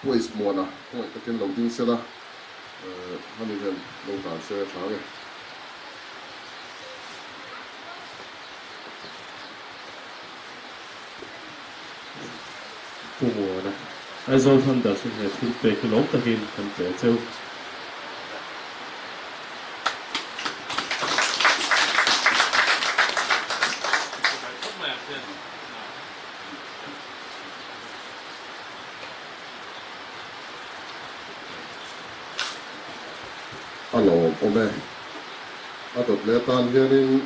pois mona ko takin lo ding sela hani ven lo ta se thage mùa này Aizol Thunders sẽ thil pe cái lỗ takin kan pe cheu alo ome atot le tan hianin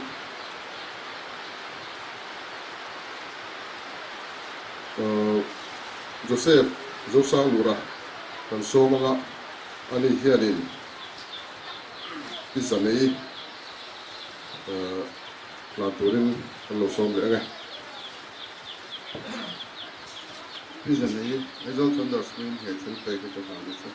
Joseph Josang Lura kan so mga ani hianin izanei la turin kan lo som le nga izanei Aizol Thunders min he thil pe ke to ha ni sa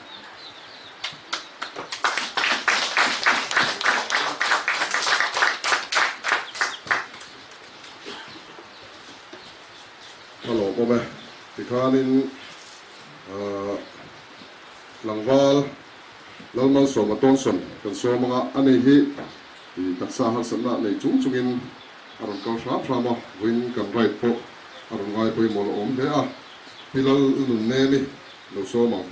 alo ome Tikanin langwal lalmal so matonson kan so mga ani hi ti taksa hal sanna nei chung chungin aron kau shrap rama win kan right po aron ngai poi mol om he a pilal nun ne ni lo so ma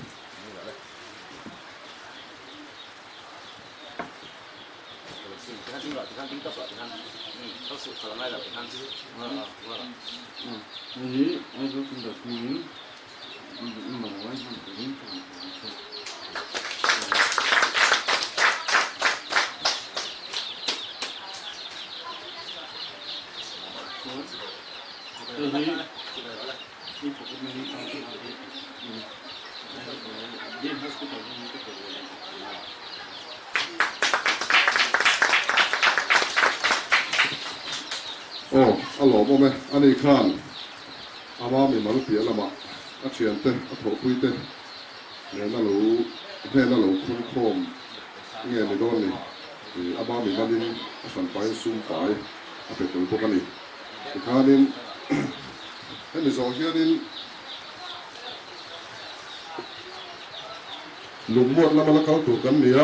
Ini Aizol Thunders ini membawa yang paling oh alo ome ani khan ama mi malu pia lama a chian te a tho pui te ne na lo khun khom nge ni don ni ama mi manin san pai sum pai a pe tu bokani khanin ani zo hianin lùng muộn là mà nó cao tụ cắn nĩa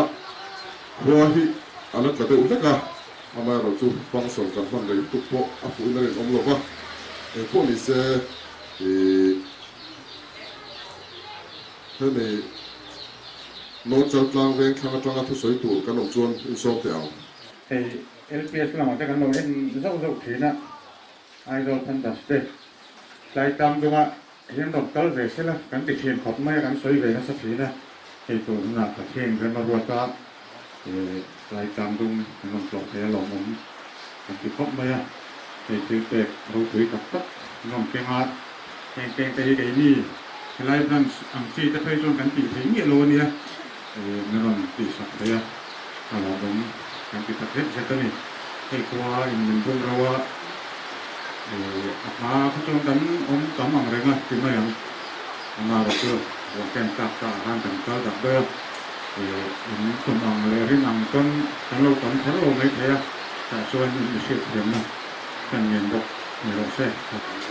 hoa hi anh cái đấy uống cả mà rồi chú phong sầu cần phong lấy tục bộ áp phụ lên ông lộc à phụ này sẽ thế này nó cho lang ven khang trang áp soi tụ cái nông chuan in sông tèo thì LPS là một cái nông in dâu dâu khí nè idol fantastic lại tam đúng ạ hiện động tơ về sẽ là cái tịch hiện khóc mấy cái soi về nó sắp khí nè thì tụ là cái hiện cái nó ruột ta thì lại tam đúng nông lộc thì lòng ông cái tịch khóc mấy thì chữ tệ đầu tuổi cặp tắc nông cái ngát cái gì lại đang ăn chi ta thấy trong cái tịch thấy nghĩa luôn nha nó làm tịch sạch đấy à là đúng cái tịch thật hết sẽ này thì qua mình cũng rồi màเขาจงดันตำอะไรนะที่ไม่ยังมาเราเจอว่าแกงตับตาหันกันก็ดับเบิ้ลคนอ่างเลยที่นั่งต้นทั้งเราต้นทั้งเราไม่เท่แต่ส่วนมันเสียเพียงนะกันเงินดอกไม่เราเสีย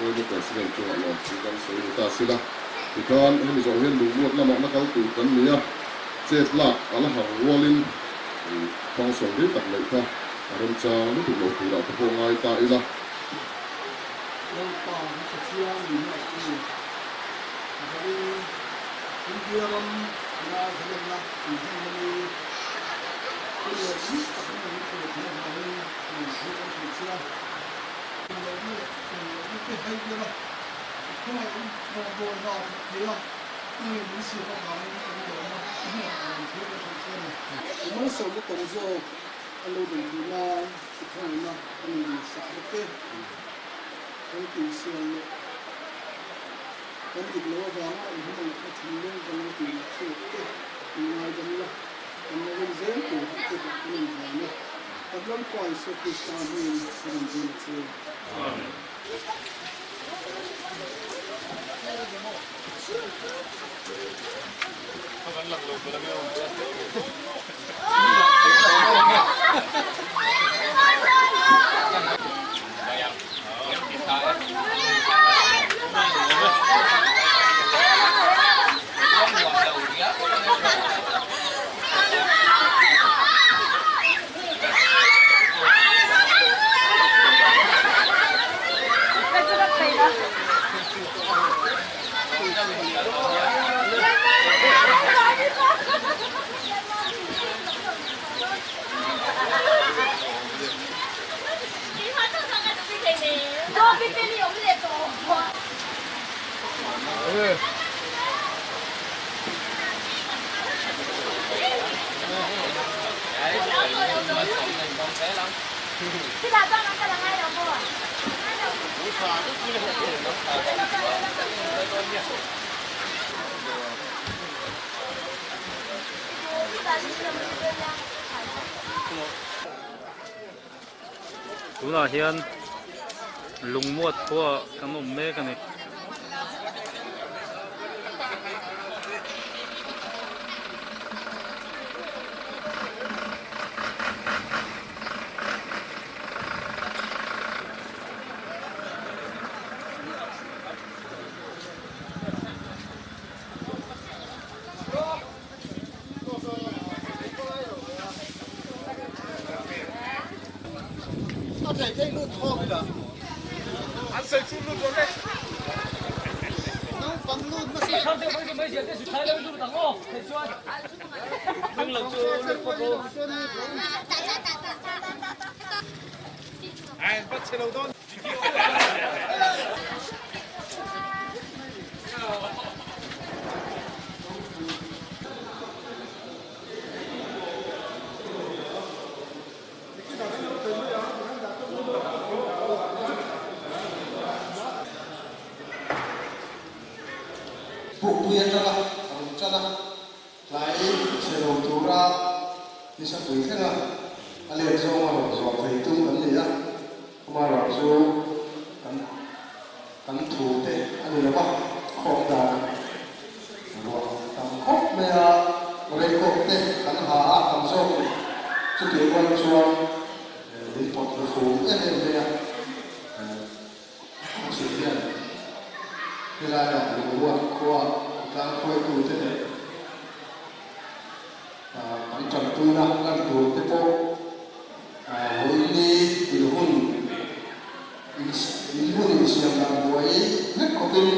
我就在这边做了，只干所有大事啦。你看，我们昨天路过那么那高度等你啊，这啦，阿拉行我哩，放松啲特例啦，阿人家呢條路條啦，不過挨大啦。เราต่อจะเชื่อหรือไม่อินเดียมันมาเรื่องละที่มันมีตัวนี้กับมันตัวนี้มันมีที่มันเชื่อเราไม่ไม่ให้เยอะเพราะว่าเราโดนเราเยอะ因为你喜欢他们那种嘛，特别很热闹。我们手的动作，阿鲁的啦，是看嘛，他们啥的对。cái tiền xương cái tiền lúa vàng anh không có thành lương cái tiền xương cái ngày đêm là anh nói dễ của cái tiền vàng này tập lắm quay số cái sao mình làm gì chơi không ăn lẩu lẩu là Thế là con nó cần là ngay đầu cô à? Đúng là hiện lùng muột của các nông mê cái này cái nút thong đó anh sẽ chụp nút rồi đấy nó bằng nút mà sẽ không thể mấy chuyện cái thay lên nút đằng ô thấy chưa đừng làm chưa ai bắt xe đầu đón buộc nguyên ra lại sẽ đầu chú ra đi sang quý thế nào anh liền cho mà dọn phải tung vấn gì á mà rồi cho cắn thủ thế anh liền bảo không đà rồi cắn khóc bây giờ rồi cột thế cắn hạ cắn sâu chút tiền quan chuông đi học được phù em bây giờ chỉ tiền thì là đọc được qua đang quay tụ thế này cắm trần tôi đang tụ thế phố với đi từ hôn xem đang quay rất có tin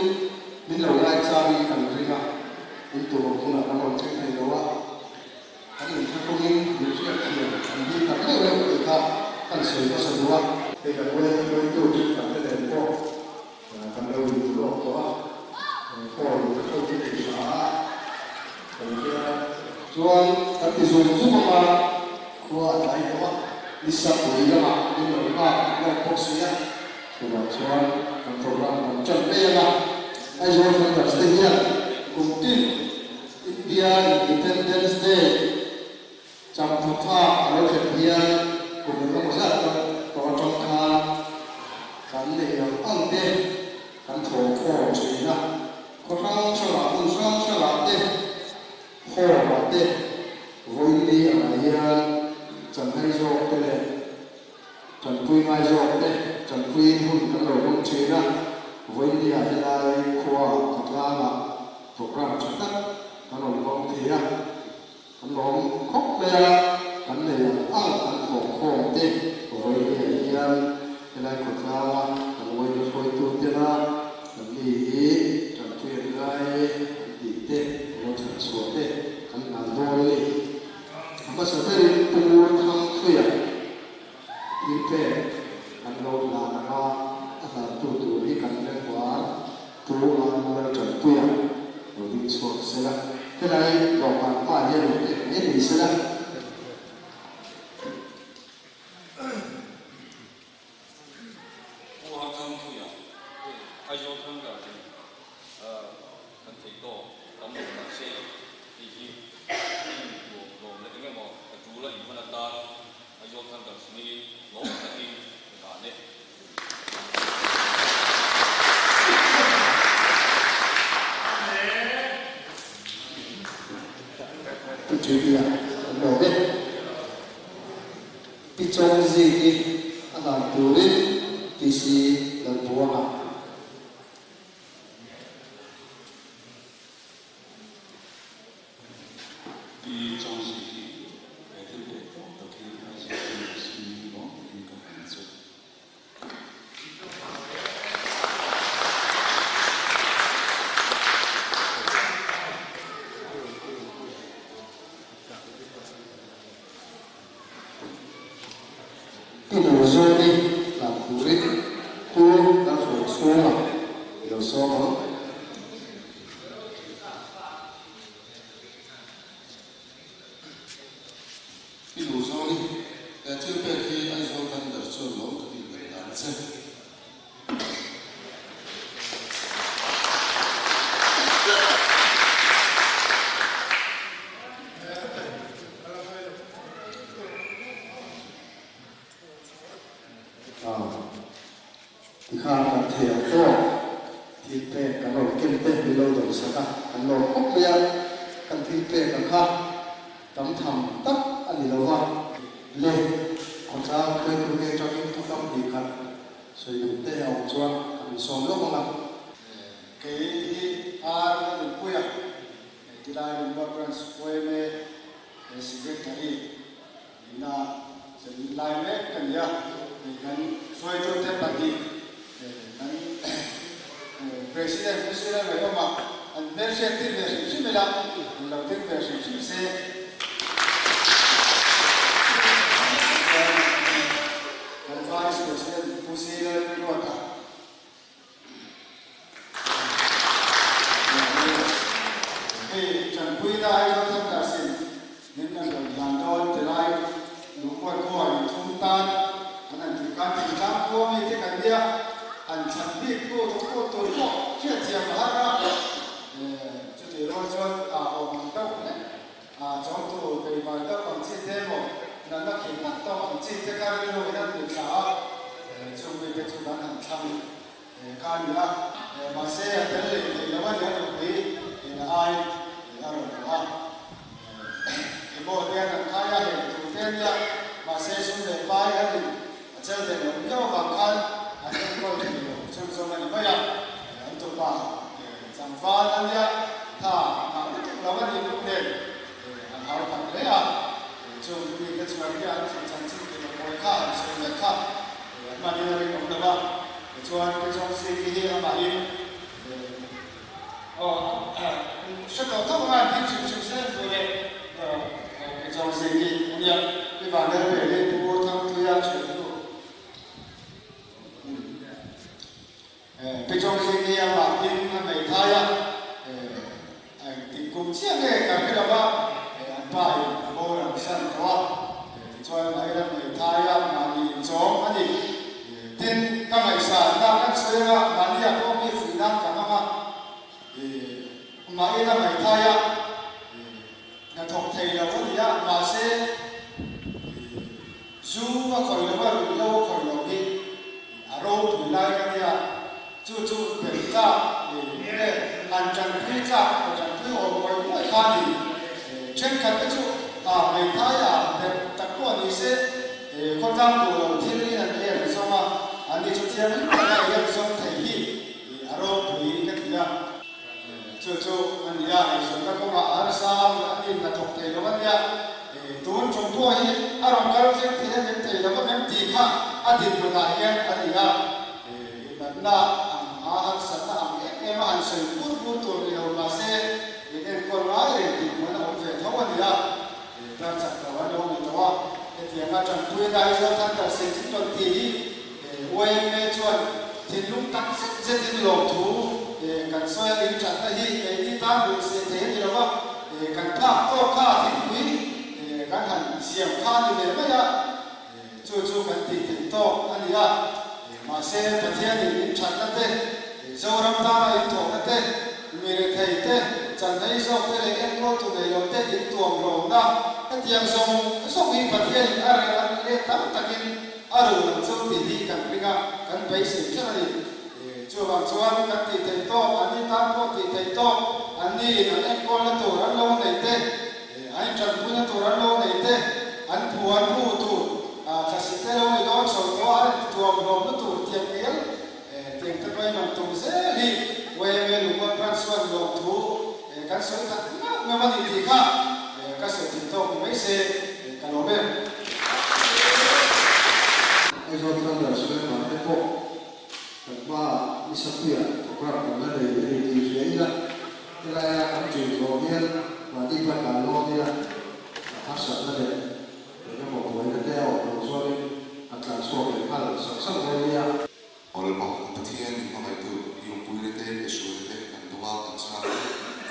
đến đầu lại cha đi cần riêng à đến tụ cũng là đang còn chơi này đâu ạ anh nhìn thấy không in điều gì là tiền anh đi tập lâu lâu người ta cần sửa cho sửa đúng không thì cần quay tụ cần cái đèn phố cần đâu thì lộ có còn không chỉ là chuan các cái dùng giúp mà qua lại đó đi sang tới là đi đâu mà nó có gì á thì là chuan các program làm chuẩn bị là ai rồi phải đặt tên nhá cùng tin India Independence Day trong tháng 3 ở India cùng với một rất là to trong tháng cái này ăn tết cái thổ khổ gì đó có rau sao là cũng rau sao là tết khổ là tết vui đi ở nhà chẳng hay rồi tết này chẳng vui mai rồi tết chẳng vui hôn các đồ hôn chế đó vui đi ở nhà khoa thật ra là program chắc tất các đồ hôn thì á các đồ khóc bè cái này ăn cái khổ khổ tết vui đi ở nhà cái này thật ra là cái vui đi thôi tu tết đó cái gì chẳng chuyện lại đi tết nó chẳng sửa tết cái nào đôi đi mà sau đây tu thăng khuya đi về cái lâu là nó tu đi cái này quá tu làm chẳng khuya rồi đi sửa sẽ là cái này đọc bản mà như thế này thì sẽ là ai zo thang da kan thei to tam mo na se ti hi lo le nge mo tu la i mana ta ai zo thang da ni lo ta ni ka ne cái chuyện gì đầu đấy cái trong gì thì anh làm tu đi thì gì là buông à cái đồ rồi đi làm tu đi tu đã phải xuống à đồ số đó cái đồ rồi đi để chưa biết khi ai rồi đang đặt cho nó cái gì để làm gì thì khá là thiểu to thì về cái nồi kinh tế bị lâu rồi sao ta cái nồi khóc bia cái thì về cái khác tấm thầm tất anh đi đâu vào lên còn sao khơi khơi cho những thu tâm thì cần sử dụng tê học chuan anh xóm lúc mà cái ai nó được quay thì đây là một phần quay về để sử dụng cái là sẽ lại mấy cái gì thì cái xoay cho thêm bản gì President vậy không ạ? Anh biết sẽ tin về sự mình làm, đầu tiên về sự sẽ anh Vice President President luôn à? Thì chẳng quý đại cho tất cả sự những lần đầu làm đôi từ đây đúng quay khỏi chúng ta anh chỉ cần tình cảm của mình thì cần gì anh chẳng biết cô tôi có chuyện gì mà hết ra cho thì rồi cho ông đâu này trong tù về vài đâu bằng chi thêm một là nó khiến bắt đầu bằng chi thế cái rồi nó được trả trong về cái chúng ta hàng trăm cái nữa mà xe cái này thì nó vẫn được quý thì là ai thì là rồi đó thì bộ đen là khai ra hiện chủ tên nha mà xe xuống để bay cái gì chơi để nó nhau bằng ăn anh không có thể trong số này bây giờ anh tụi bà chẳng phá anh nhá tha lo ma ni lu ne an hau tam le a chu ni ka chu ri an chin chan chin ke mo kha se me kha ma ni ri kom da ba chuan ke chong se ki hi ma ni sẽ có thông qua những sự sự sẽ về cái dòng gì cái nhận cái bản thân về đây mua thăm tôi ra chuyển cái dòng gì cái bản tin này thay thì cũng chia về cả cái đó ba bài mua làm sẵn đó cho mấy lần này thay mà nhìn gió mà gì tin các ngày sản đang các xe mà đi có cái phụ đang cả mà mà ina mai thaya na thok thei lo ni ya ma se zu ma khoi lo ma lo khoi lo ni aro tu lai ka ya chu chu pe cha ni ne an chan phi cha ko chan phi o ko mo kha ni chen ka ka chu mai thaya de tak ko ni se ko tam ko lo thil ni na le so ma ani chu chen ni ka ya so thei hi aro tu ni ka ya cho anh ya này chúng ta có mà ở sao anh đi là thuộc thầy đó anh ya tuôn chúng tôi hi ở trong cái chuyện thì anh thầy đó có em gì khác anh đi một đại em anh ya lần na anh sẵn là em anh sử dụng bút tuổi nhiều mà xe nên con nói thì muốn là một việc thấu anh ya đang chặt đầu anh đâu mình đó thì anh chẳng quên đại do thân là sinh chính tuần thì quay mê chuẩn thì lúc tăng rất là lộn thú cần soi đến chặt tay cái đi tam được sẽ thế thì đó cần tháp to kha thì quý cần hành xiêm kha thì để mấy ạ chú cần thì to anh ya mà xe bật thiên thì đến chặt tay dâu ram ta là thổ tay người thầy thế chẳng thấy dâu thế này em có tụi này đầu thế đến tuồng rồi đó cái tiếng sông đi bật thiên anh để tắm takin ở đâu dâu thì đi cần biết cần phải xử cho này cho bằng chuan các tỷ thầy to anh đi tam có tỷ thầy to anh đi anh con là tổ ăn lâu này thế anh chẳng cũng là tổ ăn lâu này thế anh phụ tổ chắc sẽ lâu này đó sau đó anh chuồng rồi nó tổ tiền tiền các bạn làm tổ dễ đi về về lúc mà bạn xuân rồi thủ các số thật mà mà thì khác các số tiền to cũng mấy xe cả lỗ bên ai rồi con là số mà cái bộ và đi sắp xỉ qua một cái để tìm thấy là cái này anh chỉ có viên và đi qua cả lô đi là phát sản ra để cho một buổi nó đeo rồi rồi ăn cả số để ăn sản xuất ra đi à. Orang bawa kepetian di mana itu yang punya teh esok teh kan dua kan sana.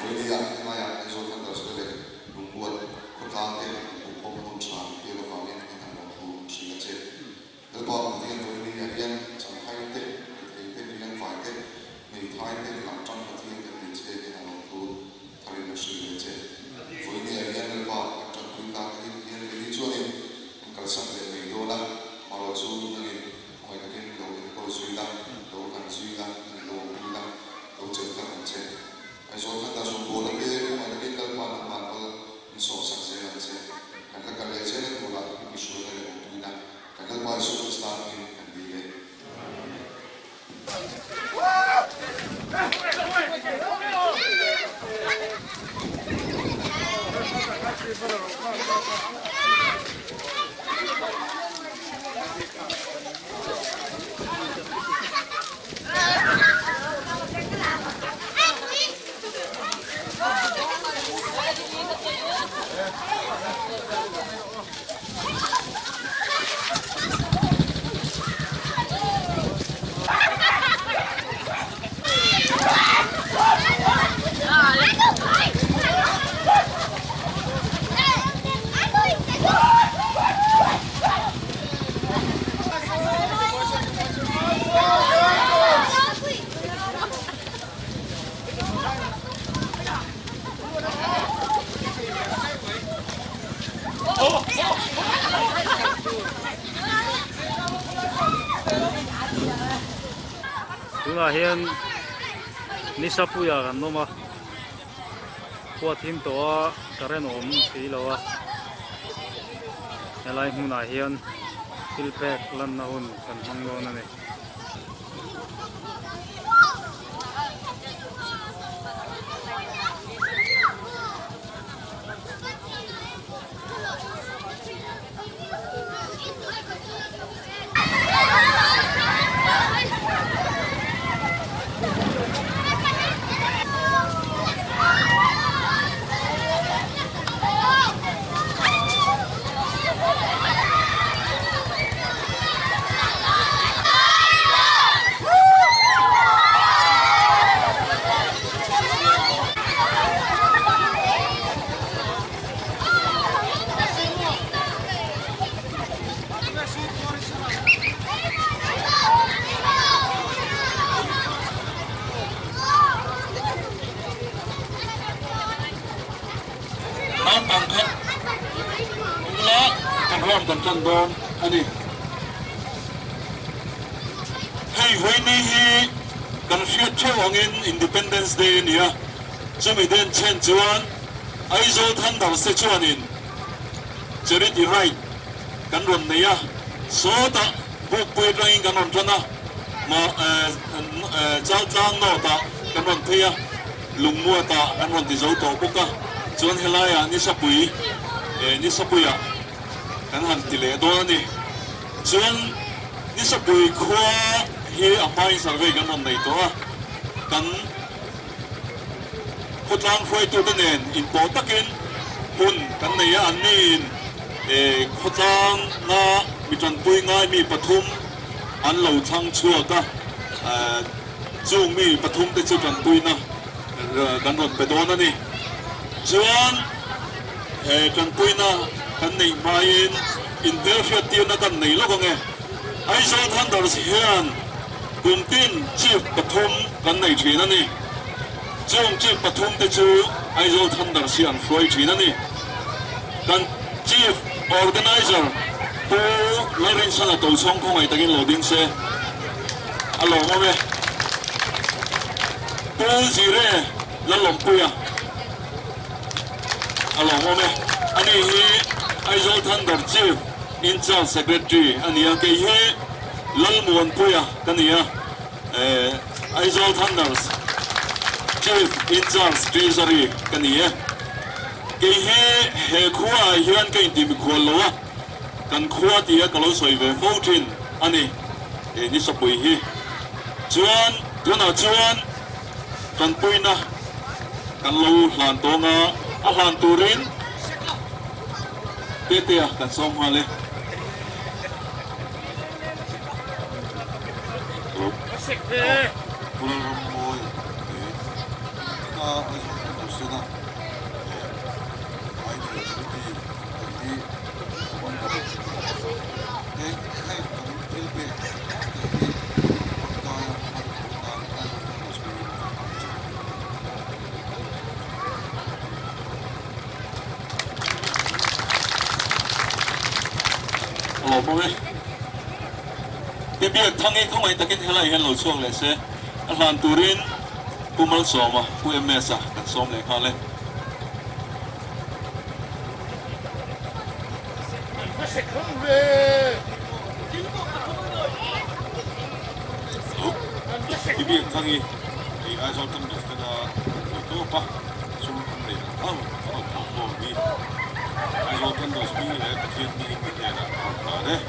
Boleh dia yang lain esok kan terus teh membuat kota teh bukan penulisan dia lepas ini kita mampu sehingga cek. Lepas kepetian tu ini yang sampai teh yang phải teh mình thay teh làm trong kepetian yang cek yang mampu thay được sehingga cek. Với những yang lepas trong kita yang ini cuma yang kalau sampai ini dolar kalau cuma yang ngoài cái đồ suy đa đồ cần suy đa đồ quy đa đồ chơi các hành chế ai số các ta số bộ là cái ngoài cái cơ quan mà có số sắc sẽ là chế cái lệ chế là một cái số là đồ quy đa cái ngoài số start in and be there Tuna hian nisapuya kan noma kuat him to karen om si lawa elai huna hian pilpek lan na hun kan hanglo na ne น้ำปังครับและกันร่วมกันจันโดนอันนี้ให้ไว้นี่กันเชียร์เชื่อว่าเงิน Independence Day เนี่ยจะมีเดินเช่นจวนไอโซทันดาร์เซจวนินจะได้ดีไรกันรวมเนี่ยโซตาบุกไปเรื่องกันรวมจนะมาเจ้าจ้างโนตากันรวมเทียลุงมัวตากันรวมที่โซโตบุกะจวนเฮลัยนี่สับปุยนี่สับปุยกันหันติเลโดนี่จวนนี่สับปุยขวาเฮียอภัยสังเวกันรวมในตัวกันคนทางไฟตัวเด่นอินโปตักินหุ่นกันในอันนี้คนทางน่ามีจันปุยง่ายมีปฐุมอันเหล่าช่างชั่วก็จูงมีปฐุมแต่จูจันปุยนะกันรถไปโดนนั่นนี่จวนจันปุยนะกันในมาอินเดียเฟียตีนะกันในโลกไงไอ้โซทันดาร์เซียนกุมตินจีบปฐุมกันในทีนั่นนี่จงจีบปฐุมแต่จูไอโซทันดาร์เซียนฟลอยทีนั่นนี่กันจีบออร์แกไนเซอร์ปูลารินสันตัวช่องของไอ้ตะกินโหลดิ้งเซ่ฮัลโหลมาเว้ปูจีเร่แล้วหลงปุยอ่ะฮัลโหลมาเว้อันนี้ไอโซทันดาร์จีบอินชาร์เซกเรตรีอันนี้ก็เฮลัลมวนปุยอ่ะกันนี้ไอโซทันดาร์ Chief in charge Treasury กันนี้กี่เฮขัวเฮียนกันที่มีคนล้อกันขัวที่ก็เราสวยเวฟ14อันนี้นี่สปุยฮีจวนตัวน่ะจวนกันปุยนะกันเราหลานตัวงาหลานตูรินเตี้ยกันส่งมาเลยคุณรำมวยก็ไอ้ตัวสุดนะไอ้ตัวสุดที่วันก่อนให้ผมเที่ยวไปที่ตอนโอ้โหมั้ยเดี๋ยวทั้งนี้เข้ามาตะกี้เท่าไรเห็นเราช่วงเลยเสียหลานตูรินกูมาสอบมากูเอ็มเอสอ่ะกันสอบเลยเขาเลยที่บีทั้งนี้ไอ้ชอบทำแบบนั้นตัวปะชอบทำเลยอ้าวโอ้บีไอ้ชอบทำแบบนี้เลยตะเกียบนี่ไม่ได้นะเนี่ย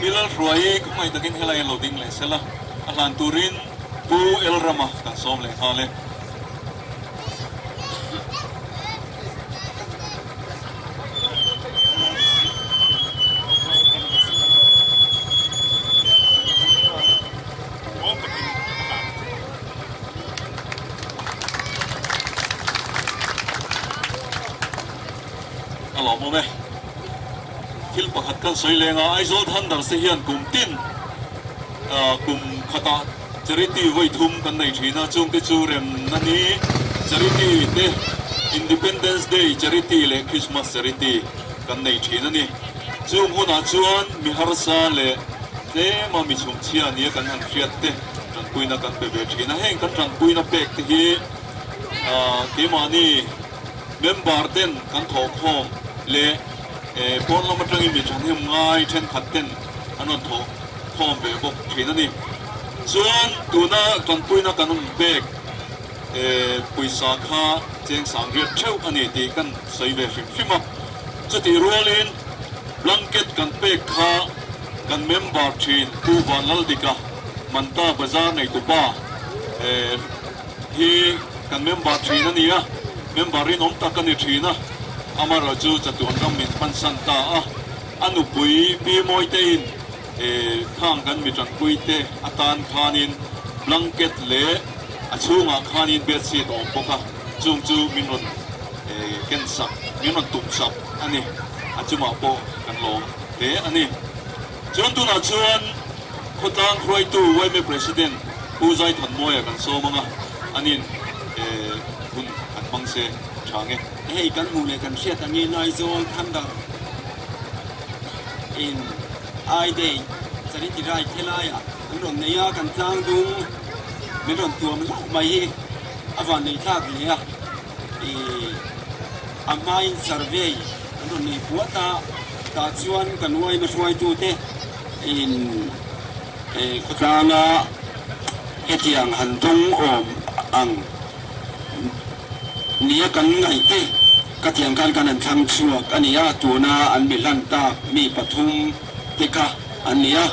มิลล์รวยก็ไม่ตะกินเฮลัยโหลดิ้งเลยเสร็จละอัลลันตูรินปูเอลรามากันซ้อมเลยเขาเลยหลอกมั้ยทิลประคัดกันสวยเลยนะไอโซทันดาร์เซียนกลุ่มตินกลุ่มขตาจริตีไว้ทุ่มกันในทีน่าจงที่จูเรียมนั่นนี้จริตีเดย์ Independence Day จริตีเลยคริสต์มาสจริตีกันในทีนั่นนี่จงหัวหน้าจวนมีฮาร์ซาเลยเดมามีชมเชียนี่กันหันเฟียดเดกันปุยนักกันเบทีน่าเฮงกันกันปุยนักเป็กที่ที่มานี่เมมเบอร์เดนกันทอกห้องเลปอนลำมันจังมีฉันเห็นง่ายเช่นขัดเต้นอันนั้นทอกห้องเบกทีนั่นนี่ส่วนตัวน่ะกันปุยนักกันเบกปุยสาขาเจงสังเกตเช่าอันนี้ตีกันใส่เบฟิมฟิมาจะตีรัวลินบลังเก็ตกันเบกขากันเมมเบอร์ทีนผู้วันลัลดิกามันตาบจาร์ในตุบ้าฮีกันเมมเบอร์ทีนั่นนี่เมมเบอร์รินอมตะกันนี่ทีนะอามาราจูจะตัวน้ำมินปันสันตาอันุปุยปีมวยเตินข้างกันมีจันปุยเตอาตานขานินบลังเก็ตเล่อาชูงาขานินเบียดซีดออกปะจุงจูมินนเก็นสับมินนตุ่มสับอันนี้อาจูมาโปกันลงอันนี้ chuan tuna chuan khotang khroi tu YM president Puzai Thanmoya kan so manga anin hun kan mangse change hei kan mu le kan hriat angin Aizawl Thunder in ai day chari ti rai thelaya an ron neya kan tlang dung min ron tuam la mai hi awan nei thak le a amain survey an ron nei puata ta chuan kan wai na hruai tu te in khotanga hetiang hantung om ang nia kan ngai te katiang kan an thang chuak ania tuna an milan ta mi pathum te ka ania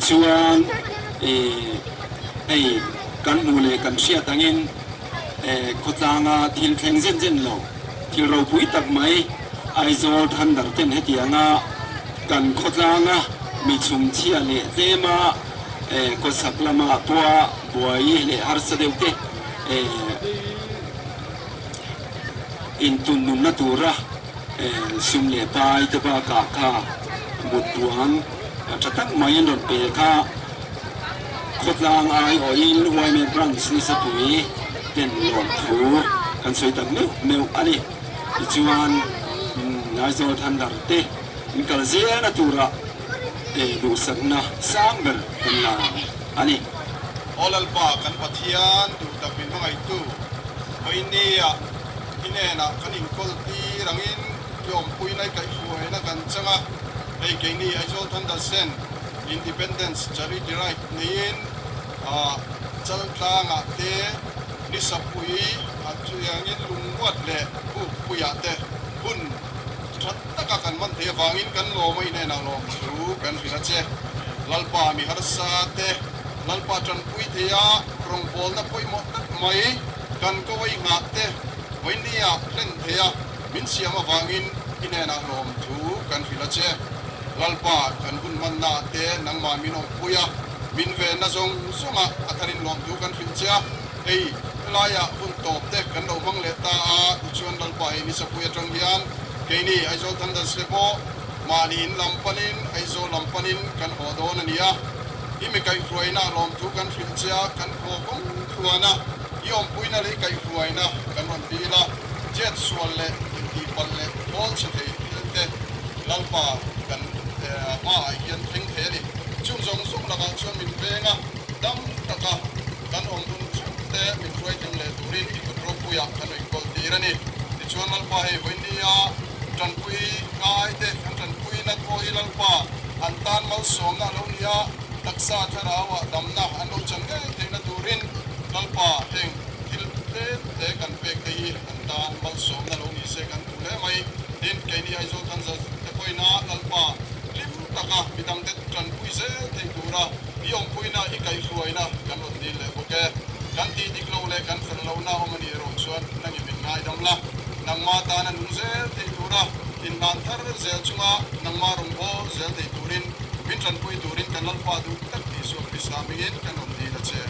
chuan kan mule kan sia tangin khotanga thil thleng zen zen lo thil ro pui tak mai Aizawl Thunder ten hetianga kan khotanga mi chum chia le tema ko saklama tua buai le harsa deute in tunum natura sumle pai te ba ka ka mutuang chatak mayan ron pe ka khotlang ai o in wai me branch ni sapui ten lom thu kan soi tak meu ani chuan Aizawl Thunder te in kal zia natura du sakna samber na ani olal pa kan pathian du tapin mangai tu oinia inena kanin kolti rangin yom puinai kai fuai na kan changa ei keini Aizawl Thunder sen independence charity right nin chal tlanga te ni sapui achuyangin lungwat le puya te hun taka kan man te wangin kan lo mai ne na lo chu kan fina che lalpa mi harsa te lalpa tran pui te ya rong bol na pui mo tak mai kan ko wai nga te windia len te ya min siama wangin ine na lo chu kan fina che lalpa kan bun man na te nang ma min ong puya min ve na zong sunga atharin lom chu kan fil cha ei laya hun top te kan lo mang le ta a chuan lalpa ni sa puya tang hian keini Aizawl Thunder sepo manin lampanin Aizawl lampanin kan hodon ania imi kai fruaina lom tu kan filcha kan khokong thuana yom puina le kai fruaina kan ron pila jet sualle ti palle bol chhe te lalpa kan ma yan thing the ni chung jong sum la ka chon min venga dam taka kan om dun te min fruai teng le turin ki ko puya kan ei kol tirani ti chuan lalpa he windia tan pui ngai te tan pui na ko ilal pa an tan mal som na lo nia taksa tharawa damna an lo chang ge te na turin lalpa heng til te kan pe ke an tan mal som na lo ni se kan tu le mai din ke ni Aizawl Thunder te poi na lalpa lim taka bidang te tan pui se te tura yom pui na i kai fuai na kan lo ni le ke kan ti dik lo le kan fer lo na ho mani ro chuan nang i min ngai dam la nang ma ta na nu se te tura in nan thar zel chunga nang ma rum bo zel te turin min tran pui turin kan lalpa du tak ti so pislamingin kan om di la che